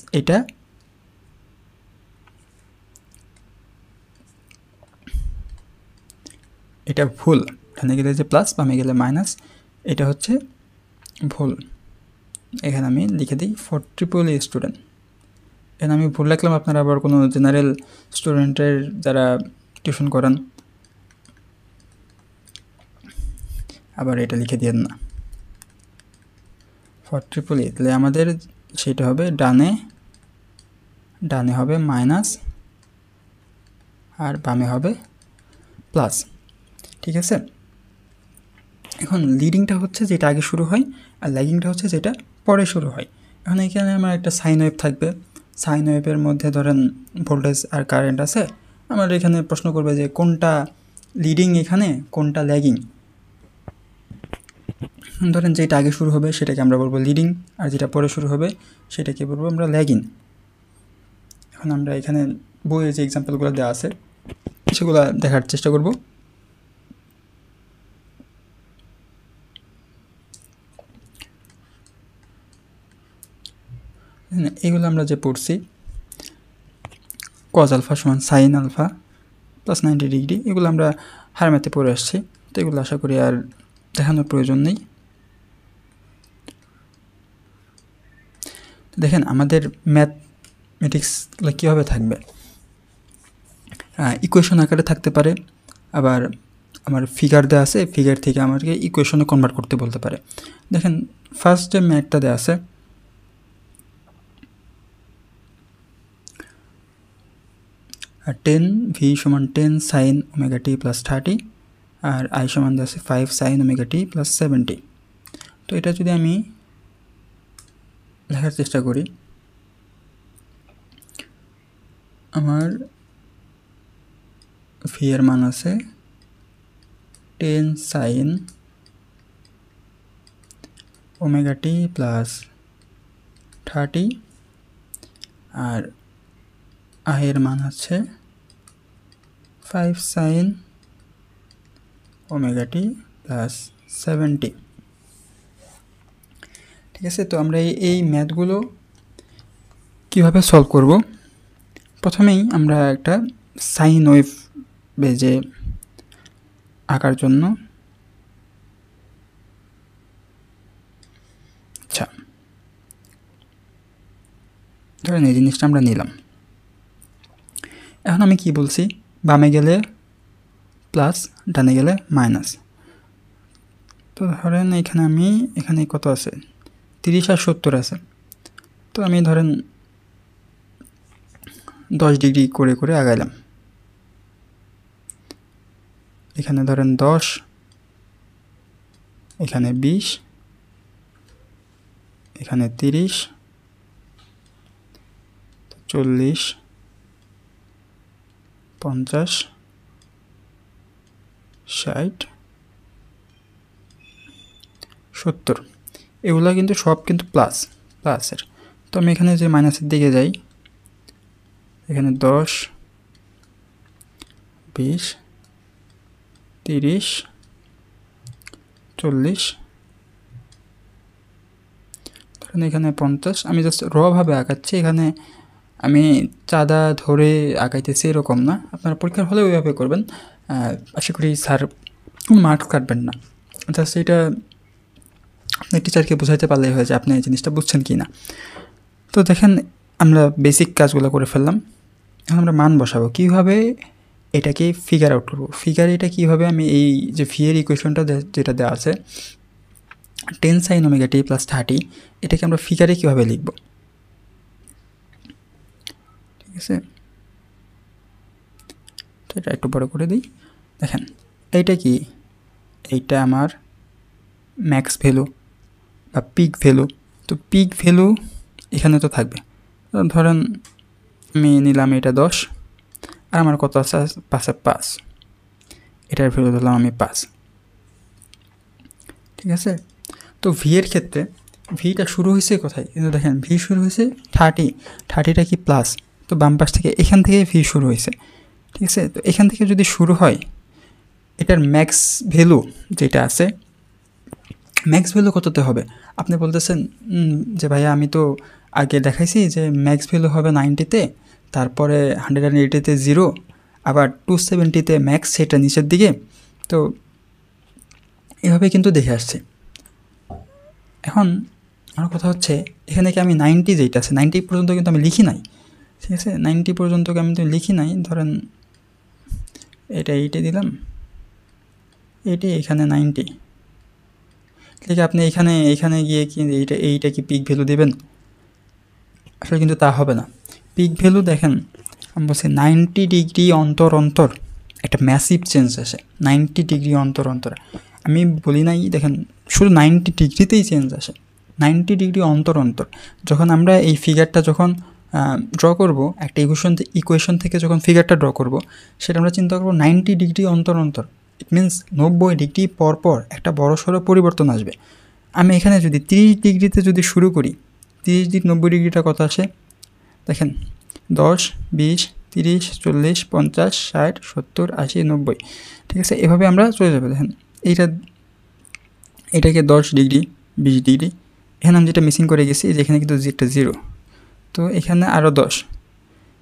এটা ভুল, ডানে গেলে যে প্লাস বামে গেলে মাইনাস, এটা হচ্ছে ভুল। এখানে আমি লিখে দিই ফর ট্রিপল স্টুডেন্ট। এখানে আমি ভুল রাখলাম, আপনারা আবার কোনো জেনারেল স্টুডেন্টের যারা টিউশন করান আবার এটা লিখে দিয়ে না ফর ট্রিপল এ, তাহলে আমাদের সেটা হবে ডানে হবে মাইনাস আর বামে হবে প্লাস। ঠিক আছে, এখন লিডিংটা হচ্ছে যেটা আগে শুরু হয় আর ল্যাগিংটা হচ্ছে যেটা পরে শুরু হয়। এখন এখানে আমার একটা সাইন ওয়েভ থাকবে, সাইন ওয়েভের মধ্যে ধরেন ভোল্টেজ আর কারেন্ট আছে। আমার এখানে প্রশ্ন করবে যে কোনটা লিডিং এখানে কোনটা ল্যাগিং। ধরেন যেটা আগে শুরু হবে সেটাকে আমরা বলবো লিডিং, আর যেটা পরে শুরু হবে সেটাকে বলবো আমরা ল্যাগিং। এখন আমরা এখানে বইয়ে যে এক্সাম্পলগুলো দেওয়া আছে সেগুলো দেখার চেষ্টা করব। এগুলো আমরা যে পড়ছি কজ আলফা সমান সাইন আলফা প্লাস 90 ডিগ্রি, এগুলো আমরা হার ম্যাথে পড়ে আসছি। তো এগুলো আশা করি আর দেখানোর প্রয়োজন নেই। দেখেন আমাদের ম্যাথমেটিক্সগুলো কীভাবে থাকবে, ইকুয়েশন আকারে থাকতে পারে, আবার আমার ফিগার দেওয়া আছে, ফিগার থেকে আমাকে ইকুয়েশনে কনভার্ট করতে বলতে পারে। দেখেন ফার্স্ট যে ম্যাথটা দেওয়া আছে আর 10 ভি সমান 10 সাইন ওমেগা টি প্লাস 30 আর আই সমান আছে 5 সাইন ওমেগা টি প্লাস 70। তো এটা যদি আমি লেখার চেষ্টা করি, আমার ভি এর মান আছে 10 সাইন ওমেগা টি প্লাস 30 আর আই এর মান আছে 5 সাইন ওমেগা টি প্লাস 70। ঠিক আছে, তো আমরা এই ম্যাথগুলো কীভাবে সলভ করব? প্রথমেই আমরা একটা সাইন ওয়েভ বেজে আঁকার জন্য আচ্ছা ধরেন এই জিনিসটা আমরা নিলাম। এখন আমি কি বলছি, বামে গেলে প্লাস ডানে গেলে মাইনাস। তো ধরেন এখানে কত আছে, 30 আর 70 আছে। তো আমি ধরেন 10 ডিগ্রি করে করে আগাইলাম। এখানে ধরেন 10, এখানে 20, এখানে 30, 40, 50, 60, 70। এগুলো কিন্তু সব কিন্তু প্লাসের। তো আমি এখানে যে মাইনাসের দিকে যাই, এখানে 10, 20, 30, 40, ধরেন এখানে 50। আমি জাস্ট রভাবে আঁকাচ্ছি, এখানে আমি চাঁদা ধরে আঁকাইতেছি এরকম না। আপনারা পরীক্ষার হলে ওইভাবে করবেন, আশা করি স্যার মার্কস কাটবেন না। জাস্ট এটা আপনি টিচারকে বোঝাইতে পারলেই হয়ে যায় আপনি এই জিনিসটা বুঝছেন কি না। তো দেখেন আমরা বেসিক কাজগুলো করে ফেললাম। এখন আমরা মান বসাবো, কীভাবে এটাকে ফিগার আউট করবো। এটা কীভাবে, আমি এই যে ভি এর ইকুয়েশনটা যেটা দেওয়া আছে 10 সাইন ওমেগা টি প্লাস 30, এটাকে আমরা ফিগারে কীভাবে লিখব। ঠিক আছে, তো এটা একটু বড় করে দিই। দেখেন এইটা কি, এইটা আমার ম্যাক্স ভ্যালু বা পিক ভ্যালু। তো পিক ভ্যালু এখানে তো থাকবে। ধরেন আমি নিলাম এটা 10 আর আমার কত আছে, 5, এটার ভ্যালু ধরলাম আমি 5। ঠিক আছে, তো ভি এর ক্ষেত্রে ভিটা শুরু হয়েছে কোথায়, কিন্তু দেখেন ভি শুরু হয়েছে 30টা কি প্লাস, তো বাম পাশ থেকে এখান থেকে ভি শুরু হয়েছে। ঠিক আছে, তো এখান থেকে যদি শুরু হয়, এটার ম্যাক্স ভ্যালু যেটা আছে, ম্যাক্স ভ্যালু কততে হবে? আপনি বলতেছেন যে ভাইয়া আমি তো আগে দেখাইছি যে ম্যাক্স ভ্যালু হবে 90-তে, তারপরে 180-তে 0, আবার 270-তে ম্যাক্স, সেটা নিচের দিকে। তো এভাবে কিন্তু দেখে আসছে। এখন আমার কথা হচ্ছে, এখানে কি আমি 90 যেটা আছে 90 পর্যন্ত কিন্তু আমি লিখি নাই। ঠিক আছে, 90 পর্যন্ত আমি তো লিখি নাই। ধরেন এটা 8-এ দিলাম, এইটা এখানে 90। ঠিক, আপনি এখানে গিয়ে কি এইটা কি পিক ভ্যালু দেবেন? আসলে কিন্তু তা হবে না। পিক ভ্যালু দেখেন আমি বলছি 90 ডিগ্রি অন্তর একটা ম্যাসিভ চেঞ্জ আসে। 90 ডিগ্রি অন্তর আমি বলি নাই, দেখেন শুধু 90 ডিগ্রিতেই চেঞ্জ আসে। 90 ডিগ্রি অন্তর যখন আমরা এই ফিগারটা যখন ড্র করব, একটা ইকুয়েশন থেকে যখন ফিগারটা ড্র করব, সেটা আমরা চিন্তা করব 90 ডিগ্রি অন্তর। ইট মিনস 90 ডিগ্রি পর একটা বড়সড় পরিবর্তন আসবে। আমি এখানে যদি 30 ডিগ্রিতে যদি শুরু করি, 30 ডিগ্রি 90 ডিগ্রিটা কত আসে দেখেন, 10, 20, 30, 40, 50, 60, 70, 80, 90। ঠিক আছে, এভাবে আমরা চলে যাবো। দেখেন এটাকে 10 ডিগ্রি, 20 ডিগ্রি, এখানে আমি যেটা মিসিং করে গেছি যে এখানে কিন্তু একটা 0, তো এখানে আরও 10।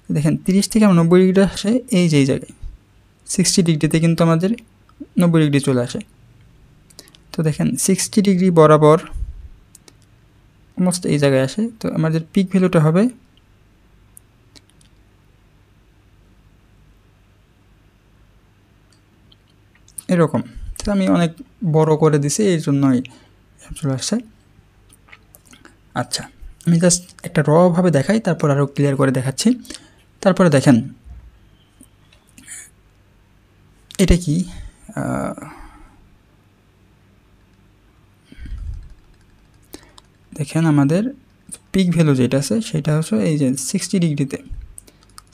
দেখেন 30 থেকে আমার 90 ডিগ্রিটা আসে এই জায়গায়, 60 ডিগ্রিতে কিন্তু আমাদের 90 ডিগ্রি চলে আসে। তো দেখেন 60 ডিগ্রি বরাবর অলমোস্ট এই জায়গায় আসে। তো আমাদের পিক ভ্যালুটা হবে এরকম। তো আমি অনেক বড় করে দিছি, এই জন্যই চলে আসছে। আচ্ছা, আমি জাস্ট একটা রভাবে দেখাই, তারপর আরও ক্লিয়ার করে দেখাচ্ছি। তারপরে দেখেন এটা কি দেখেন আমাদের পিক ভ্যালু যেটা আছে সেটা হচ্ছে এই যে 60 ডিগ্রিতে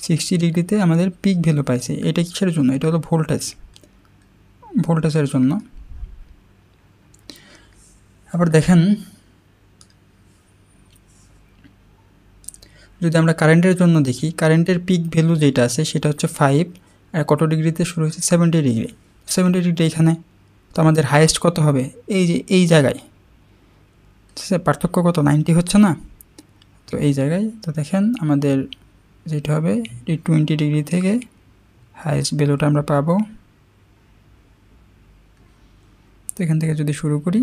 60 ডিগ্রিতে আমাদের পিক ভ্যালু পাইছি। এটা কিসের জন্য? এটা হলো ভোল্টেজের জন্য। আবার দেখেন যদি আমরা কারেন্টের জন্য দেখি, কারেন্টের পিক ভ্যালু যেটা আছে সেটা হচ্ছে 5, আর কত ডিগ্রিতে শুরু হয়েছে? 70 ডিগ্রি। 70 ডিগ্রি এখানে, তো আমাদের হাইয়েস্ট কত হবে? এই যে এই জায়গায়, ঠিক আছে, পার্থক্য কত? 90 হচ্ছে না? তো এই জায়গায় তো দেখেন আমাদের যেটা হবে 20 ডিগ্রি থেকে হাইয়েস্ট ভ্যালুটা আমরা পাবো। তো এখান থেকে যদি শুরু করি,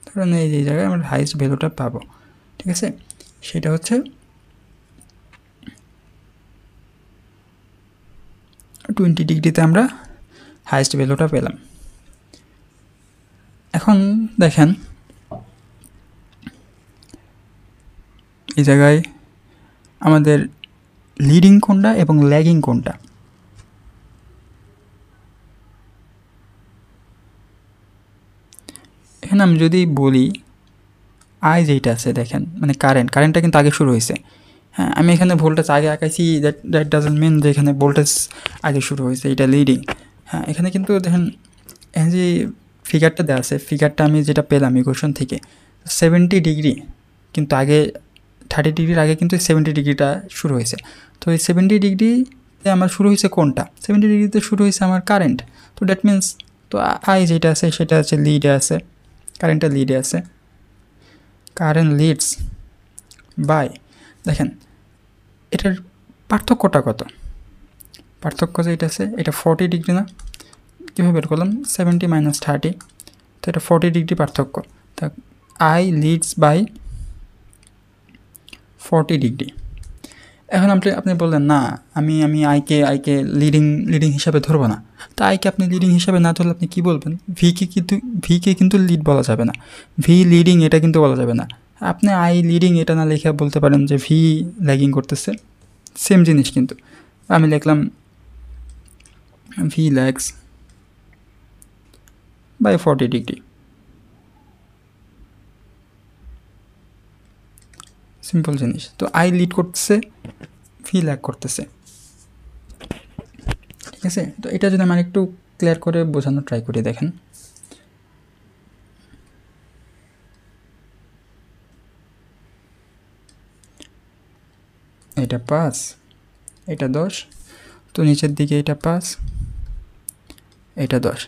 ধরেন এই যে জায়গায় আমরা হাইয়েস্ট ভ্যালুটা পাবো, ঠিক আছে। সেটা হচ্ছে 20 ডিগ্রিতে আমরা হাইয়েস্ট ভ্যালুটা পেলাম। এখন দেখেন এই জায়গায় আমাদের লিডিং কোনটা এবং ল্যাগিং কোনটা? এখানে আমি যদি বলি আই যেটা আছে দেখেন, মানে কারেন্টটা কিন্তু আগে শুরু হয়েছে। হ্যাঁ, আমি এখানে ভোল্টেজ আগে আঁকাইছি, দ্যাট ডাজন্ট মিন যে এখানে ভোল্টেজ আগে শুরু হয়েছে, এটা লিডিং। হ্যাঁ, এখানে কিন্তু দেখেন এই যে ফিগারটা দেওয়া আছে, ফিগারটা আমি যেটা পেলাম ইকুয়েশন থেকে 70 ডিগ্রি, কিন্তু আগে 30 ডিগ্রির আগে কিন্তু 70 ডিগ্রিটা শুরু হয়েছে। তো এই 70 ডিগ্রিতে আমার শুরু হয়েছে কোনটা? 70 ডিগ্রিতে শুরু হয়েছে আমার কারেন্ট। তো দ্যাট মিনস তো আই যেটা আছে সেটা হচ্ছে লিডে আছে, কারেন্টটা লিডে আছে, কারেন্ট লিডস বাই, দেখেন এটার পার্থক্যটা কত? পার্থক্য যেটা আছে এটা 40 ডিগ্রি না? কীভাবে বের করলাম? 70 - 30, তো এটা 40 ডিগ্রি পার্থক্য। তা আই লিডস বাই 40 ডিগ্রি। এখন আপনি বললেন না আমি আইকে লিডিং হিসাবে ধরবো না। তা আইকে আপনি লিডিং হিসাবে না ধরলে আপনি কী বলবেন? ভিকে কিন্তু লিড বলা যাবে না, ভি লিডিং এটা কিন্তু বলা যাবে না। আপনি আই লিডিং এটা না লিখে বলতে পারেন যে ভি ল্যাগিং করতেছে, সেম জিনিস। কিন্তু আমি লিখলাম V lags by 40 degree, simple জিনিস। তো আই লিড করতেছে, ভি ল্যাগ করতেছে, ঠিক আছে। তো এটা যদি আমার একটু ক্লিয়ার করে বোঝানোর ট্রাই করি, দেখেন এটা 5, এটা 10, তো নিচের দিকে এটা 5, এটা 10।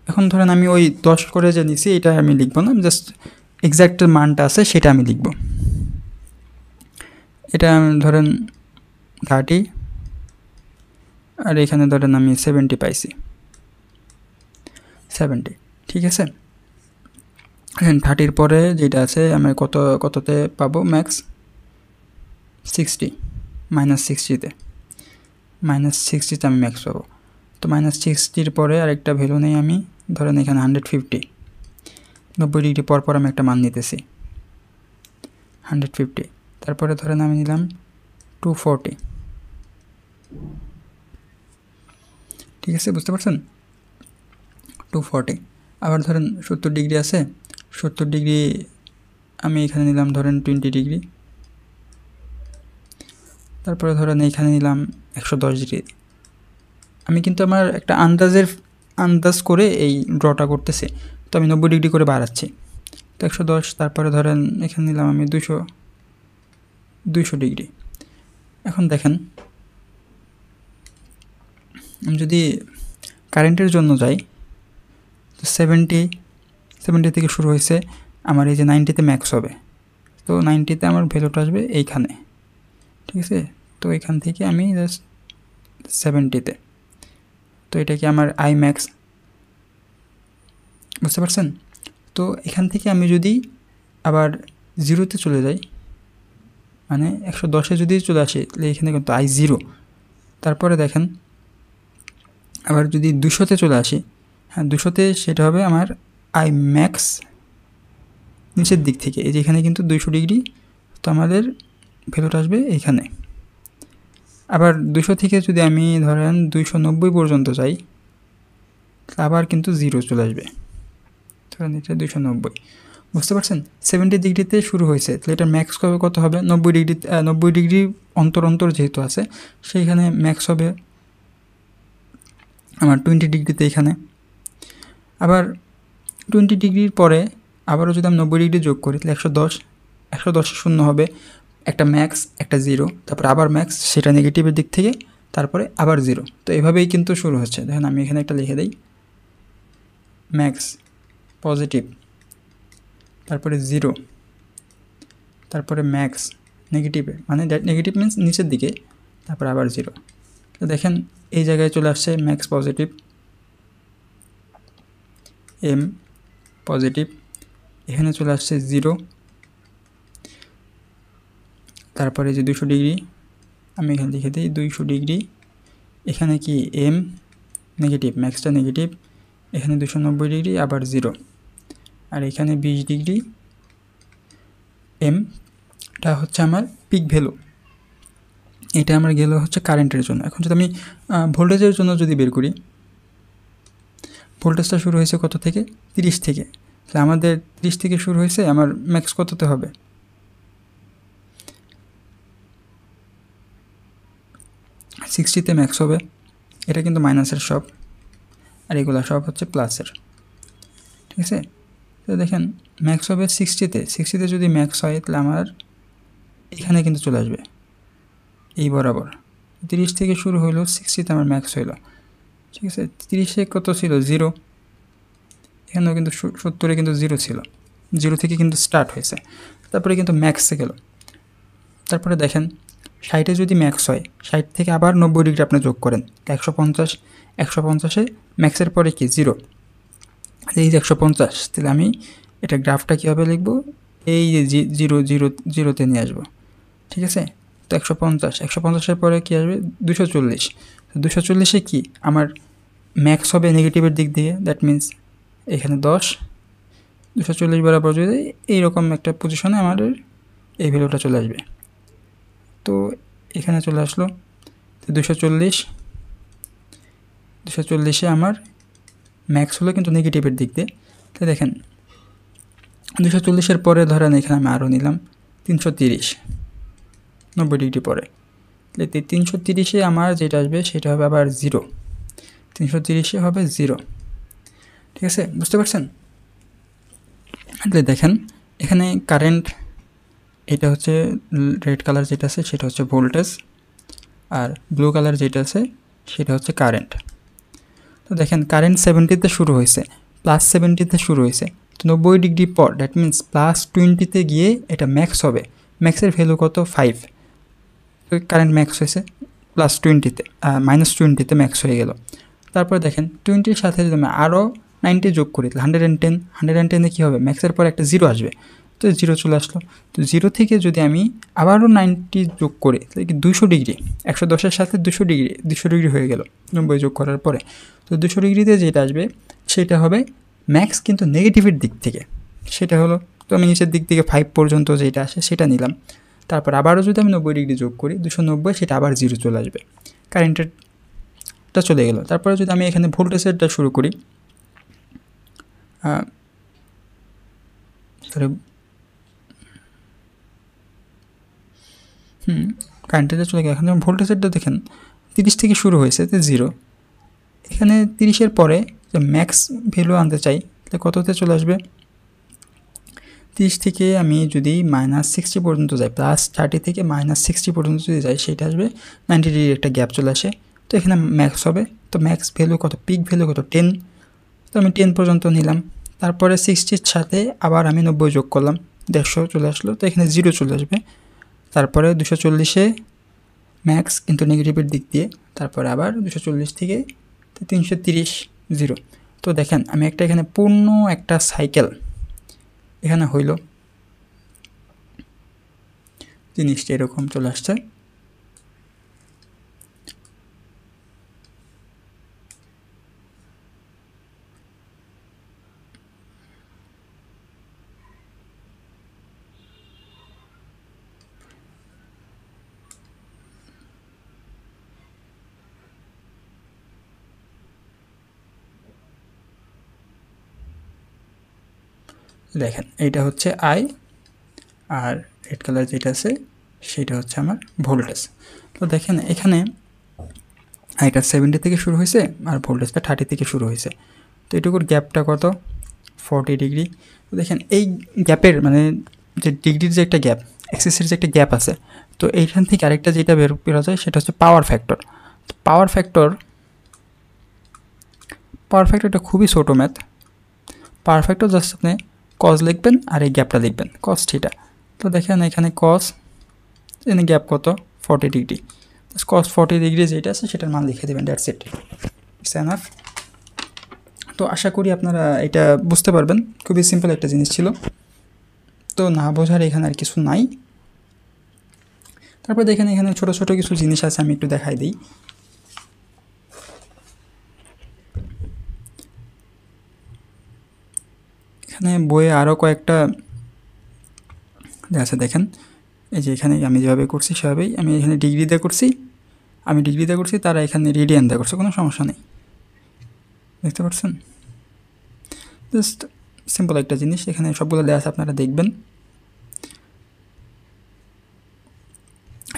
এখন ধরেন আমি ওই 10 করে যে নিছি এটা আমি লিখবো না, জাস্ট এক্স্যাক্ট মানটা আছে সেটা আমি লিখব। এটা ধরেন 30, আর এখানে ধরেন আমি 70 পাইছি, 70, ঠিক আছে। 30-র পরে যেটা আছে আমি কততে পাবো? ম্যাক্স 60, -60তে আমি ম্যাক্স পাবো। তো -60-র পরে আরেকটা ভ্যালু নেই আমি, ধরেন এখানে 150, 90 ডিগ্রি পর আমি একটা মান নিতেছি 150। তারপরে ধরেন আমি নিলাম 240, ঠিক আছে, বুঝতে পারছেন? 240। আবার ধরেন 70 ডিগ্রি আছে, 70 ডিগ্রি আমি এখানে নিলাম ধরেন 20 ডিগ্রি। তারপরে ধরেন এইখানে নিলাম 110 ডিগ্রি। আমি কিন্তু আমার একটা আন্দাজ করে এই ড্রটা করতেছি, তো আমি 90 ডিগ্রি করে বাড়াচ্ছি, তো 110। তারপরে ধরেন এখানে নিলাম আমি 200 ডিগ্রি। এখন দেখেন আমি যদি কারেন্টের জন্য যাই, তো 70 থেকে শুরু হয়েছে, আমার এই যে 90-তে ম্যাক্স হবে, তো 90-তে আমার ভ্যালুটা আসবে এইখানে, ঠিক আছে। তো এখান থেকে আমি জাস্ট 70-তে, তো এটা কি আমার আই ম্যাক্স, বুঝতে পারছেন? তো এখান থেকে আমি যদি আবার 0-তে চলে যাই, মানে 110-এ যদি চলে আসি, তাহলে এখানে কিন্তু আই 0। তারপরে দেখেন আবার যদি 200-তে চলে আসি, হ্যাঁ 200-তে সেটা হবে আমার আই ম্যাক্স নিচের দিক থেকে, এই যে এখানে কিন্তু 200 ডিগ্রি, তো আমাদের ভ্যালুটা আসবে এইখানে, আবার 200 থেকে যদি আমি ধরেন 290 পর্যন্ত যাই, আবার কিন্তু 0 চলে আসবে। ধরেন এটা 290, বুঝতে পারছেন? 70 ডিগ্রিতে শুরু হয়েছে, তাহলে এটা ম্যাক্স কত হবে? 90 ডিগ্রি অন্তর অন্তর যেহেতু আছে, সেইখানে ম্যাক্স হবে আমার 20 ডিগ্রিতে এখানে। আবার 20 ডিগ্রির পরে আবারও যদি আমি 90 ডিগ্রি যোগ করি, তাহলে 110 শূন্য হবে, একটা ম্যাক্স, একটা 0, তারপরে আবার ম্যাক্স, সেটা নেগেটিভের দিক থেকে, তারপরে আবার 0। তো এভাবেই কিন্তু শুরু হচ্ছে। দেখেন আমি এখানে একটা লিখে দিই, ম্যাক্স পজিটিভ, তারপরে 0, তারপরে ম্যাক্স নেগেটিভে, মানে নেগেটিভ মিন্স নিচের দিকে, তারপরে আবার 0। তো দেখেন এই জায়গায় চলে আসছে ম্যাক্স পজিটিভ, এম পজিটিভ, এখানে চলে আসছে 0, তারপরে যে 200 ডিগ্রি, আমি এখানে লিখে দিই 200 ডিগ্রি, এখানে কি এম নেগেটিভ, ম্যাক্সটা নেগেটিভ, এখানে 290 ডিগ্রি, আবার 0, আর এখানে 20 ডিগ্রি, এমটা হচ্ছে আমার পিক ভ্যালু। এটা আমার গেল হচ্ছে কারেন্টের জন্য। এখন যদি আমি ভোল্টেজের জন্য যদি বের করি, ভোল্টেজটা শুরু হয়েছে কত থেকে? 30 থেকে। তাহলে আমাদের 30 থেকে শুরু হয়েছে, আমার ম্যাক্স কততে হবে? 60তে ম্যাক্স হবে। এটা কিন্তু মাইনাসের সব, আর এগুলো সব হচ্ছে প্লাসের, ঠিক আছে? তো দেখেন ম্যাক্স হবে 60তে যদি ম্যাক্স হয়, তাহলে আমার এখানে কিন্তু চলে আসবে এই বরাবর। 30 থেকে শুরু হইলো, 60তে আমার ম্যাক্স হইলো, ঠিক আছে? 30-এ কত ছিল? 0। এখানেও কিন্তু 70-এ কিন্তু 0 ছিল, 0 থেকে কিন্তু স্টার্ট হয়েছে, তারপরে কিন্তু ম্যাক্সে গেল। তারপরে দেখেন 60-এ যদি ম্যাক্স হয়, 60 থেকে আবার 90 ডিগ্রি আপনি যোগ করেন, 150, 150-এ ম্যাক্সের পরে কি? 0, এই যে 150। তাহলে আমি এটা গ্রাফটা কীভাবে লিখব? এই যে 0 নিয়ে আসবো, ঠিক আছে? তো 150-150-এর পরে কী আসবে? 240। 240-এ কি আমার ম্যাক্স হবে নেগেটিভের দিক দিয়ে, দ্যাট মিন্স এখানে 10, 240 বরাবর যদি এইরকম একটা পজিশনে আমাদের এই ভ্যালুটা চলে আসবে। তো এখানে চলে আসলো, তো 240-এ আমার ম্যাক্স হলো কিন্তু নেগেটিভের দিক দিয়ে। তো দেখেন 240-এর পরে ধরেন এখানে আমি আরও নিলাম 330, 90 ডিগ্রি পরে। তাহলে 330-এ আমার যেটা আসবে সেটা হবে আবার 0, 330-এ হবে 0, ঠিক আছে? বুঝতে পারছেন? তাহলে দেখেন এখানে কারেন্ট, এটা হচ্ছে রেড কালার যেটা আছে সেটা হচ্ছে ভোল্টেজ, আর ব্লু কালার যেটা আছে সেটা হচ্ছে কারেন্ট। তো দেখেন কারেন্ট 70-তে শুরু হয়েছে, প্লাস 70-তে শুরু হয়েছে, তো 90 ডিগ্রি পর, দ্যাট মিন্স প্লাস 20-তে গিয়ে এটা ম্যাক্স হবে। ম্যাক্সের ভ্যালু কত? 5। তো কারেন্ট ম্যাক্স হয়েছে প্লাস 20-তে, -20-তে ম্যাক্স হয়ে গেল। তারপর দেখেন 20-র সাথে যদি আমি আরও 90 যোগ করি, তাহলে 110, 110-এ কী হবে? ম্যাক্সের পর একটা 0 আসবে, তো 0 চলে আসলো। তো 0 থেকে যদি আমি আবারও 90 যোগ করি, তাহলে কি 200 ডিগ্রি, 110-এর সাথে 200 ডিগ্রি হয়ে গেল 90 যোগ করার পরে। তো 200 ডিগ্রিতে যেটা আসবে সেটা হবে ম্যাক্স কিন্তু নেগেটিভের দিক থেকে, সেটা হলো, তো আমি নিচের দিক থেকে 5 পর্যন্ত যেটা আসে সেটা নিলাম। তারপর আবারও যদি আমি 90 ডিগ্রি যোগ করি, 290, সেটা আবার 0 চলে আসবে, কারেন্টেরটা চলে গেল। তারপরে যদি আমি এখানে ভোল্টেজেরটা শুরু করি, সরি, কারেন্টেরটা চলে গেল। এখন যেমন ভোল্টেজেরটা দেখেন 30 থেকে শুরু হয়েছে, তো 0, এখানে 30-এর পরে যে ম্যাক্স ভ্যালু আনতে চাই, তাহলে কততে চলে আসবে? 30 থেকে আমি যদি -60 পর্যন্ত যাই, +30 থেকে -60 পর্যন্ত যদি যাই, সেটা আসবে 90 ডিগ্রির একটা গ্যাপ চলে আসে। তো এখানে ম্যাক্স হবে, তো ম্যাক্স ভ্যালু কত? পিক ভ্যালু কত? 10, তো আমি 10 পর্যন্ত নিলাম। তারপরে 60-র সাথে আবার আমি 90 যোগ করলাম, 150 চলে আসলো, তো এখানে 0 চলে আসবে। তারপরে 240-এ ম্যাক্স কিন্তু নেগেটিভের দিক দিয়ে, তারপরে আবার 240 থেকে 330, 0। তো দেখেন আমি এখানে পূর্ণ একটা সাইকেল এখানে হইল, জিনিসটা এরকম চলে আসছে। দেখেন এইটা হচ্ছে আই, আর রেড কালার যেটা আছে সেটা হচ্ছে আমার ভোল্টেজ। তো দেখেন এখানে এটা 70 থেকে শুরু হয়েছে আর ভোল্টেজটা 30 থেকে শুরু হয়েছে। তো এটুকুর গ্যাপটা কত? 40 ডিগ্রি। তো দেখেন এই গ্যাপের মানে যে ডিগ্রির যে একটা গ্যাপ, এক্সিসের যে একটা গ্যাপ আছে, তো এইখান থেকে আরেকটা যেটা বের করা যায় সেটা হচ্ছে পাওয়ার ফ্যাক্টর। তো পাওয়ার ফ্যাক্টরটা খুবই ছোটো ম্যাথ। পাওয়ার ফ্যাক্টর জাস্ট আপনি কজ লিখবেন আর এই গ্যাপটা লিখবেন কজ থিটা। তো দেখেন এখানে কজ, এখানে গ্যাপ কত? 40 ডিগ্রি। কজ 40 ডিগ্রি যেটা আছে সেটার মান লিখে দেবেন, দ্যাটস ইট, ইটস এনাফ। তো আশা করি আপনারা এটা বুঝতে পারবেন, খুবই সিম্পল একটা জিনিস ছিল। তো না বোঝার এখানে আর কিছু নাই। তারপর দেখেন এখানে ছোটো ছোটো কিছু জিনিস আছে, আমি একটু দেখাই দিই। এখানে বইয়ে আরও কয়েকটা আছে, দেখেন এই যে এখানে আমি যেভাবে করছি সেভাবেই আমি এখানে ডিগ্রি দিয়ে করছি, তারা এখানে রেডিয়ান দিয়ে করছে, কোনো সমস্যা নেই, দেখতে পাচ্ছেন? জাস্ট সিম্পল একটা জিনিস, এখানে সবগুলো দেওয়া আছে, আপনারা দেখবেন,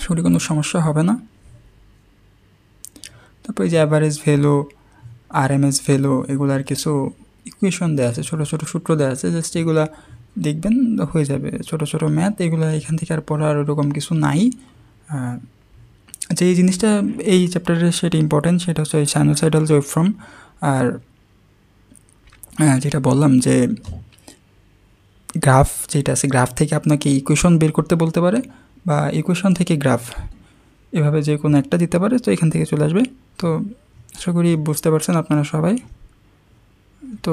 সরি কোনো সমস্যা হবে না। তারপর এই যে অ্যাভারেজ ভ্যালু, আরএমএস ভ্যালু, এগুলার কিছু ইকুয়েশন দেওয়া আছে, ছোটো ছোটো সূত্র দেওয়া আছে, জাস্ট এগুলা দেখবেন হয়ে যাবে, ছোটো ছোটো ম্যাথ, এগুলো এখান থেকে আর পড়ার ওরকম কিছু নাই। যে জিনিসটা এই চ্যাপ্টারে সেটা ইম্পর্টেন্ট, সেটা হচ্ছে এই সাইনোসয়েডাল ওয়েভফর্ম। আর যেটা বললাম যে গ্রাফ যেটা আছে, গ্রাফ থেকে আপনাকে ইকুয়েশন বের করতে বলতে পারে, বা ইকুয়েশন থেকে গ্রাফ, এভাবে যে কোনো একটা দিতে পারে, তো এখান থেকে চলে আসবে। তো আশা করি বুঝতে পারছেন আপনারা সবাই। তো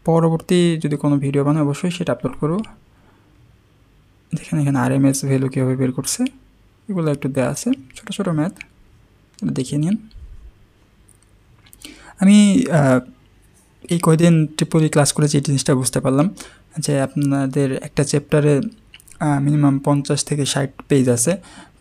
পরবর্তী যদি কোনো ভিডিও বানায় অবশ্যই সেটা আপলোড করবো। দেখেন এখানে আরএমএস ভ্যালু কীভাবে বের করছে, এগুলো একটু দেওয়া আছে, ছোটো ছোটো ম্যাথ, দেখিয়ে নিন। আমি এই কয়দিন ট্রিপলি ক্লাস করে যে জিনিসটা বুঝতে পারলাম যে আপনাদের একটা চ্যাপ্টারে মিনিমাম 50 থেকে 60 পেজ আছে।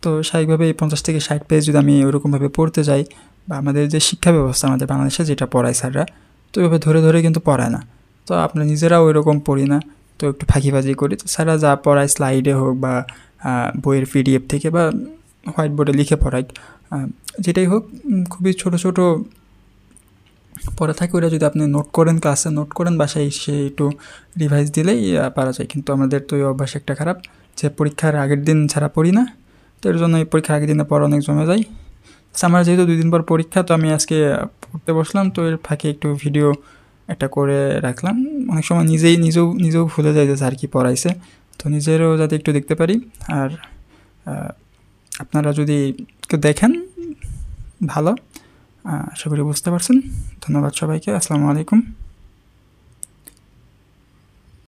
তো স্বাভাবিকভাবে এই 50 থেকে 60 পেজ যদি আমি ওরকমভাবে পড়তে যাই, বা আমাদের যে শিক্ষা ব্যবস্থা আমাদের বাংলাদেশে যেটা পড়ায় স্যাররা, তো এভাবে ধরে ধরে কিন্তু পড়ায় না। তো আমরা নিজেরাও ওইরকম পড়ি না, তো একটু ফাঁকিবাজি করি। তো স্যাররা যা পড়ায় স্লাইডে হোক বা বইয়ের পিডিএফ থেকে বা হোয়াইট বোর্ডে লিখে পড়ায়, যেটাই হোক, খুবই ছোটো ছোটো পড়া থাকে। ওটা যদি আপনি নোট করেন, ক্লাসে নোট করেন, বাসায় এসে একটু রিভাইজ দিলেই পারা যায়। কিন্তু আমাদের তো এই অভ্যাস একটা খারাপ, যে পরীক্ষার আগের দিন ছাড়া পড়ি না, তো এর জন্য এই পরীক্ষার আগের দিনে পড়া অনেক জমে যায়। আমার যেহেতু 2 দিন পর পরীক্ষা, তো আমি আজকে পড়তে বসলাম, তো এর ফাঁকে একটু ভিডিও একটা করে রাখলাম। অনেক সময় নিজেও ভুলে যায় যে স্যার কী পড়াইছে, তো নিজেরও যাতে একটু দেখতে পারি। আর আপনারা যদি একটু দেখেন ভালো, আশা করি বুঝতে পারছেন। ধন্যবাদ সবাইকে, আসসালামু আলাইকুম।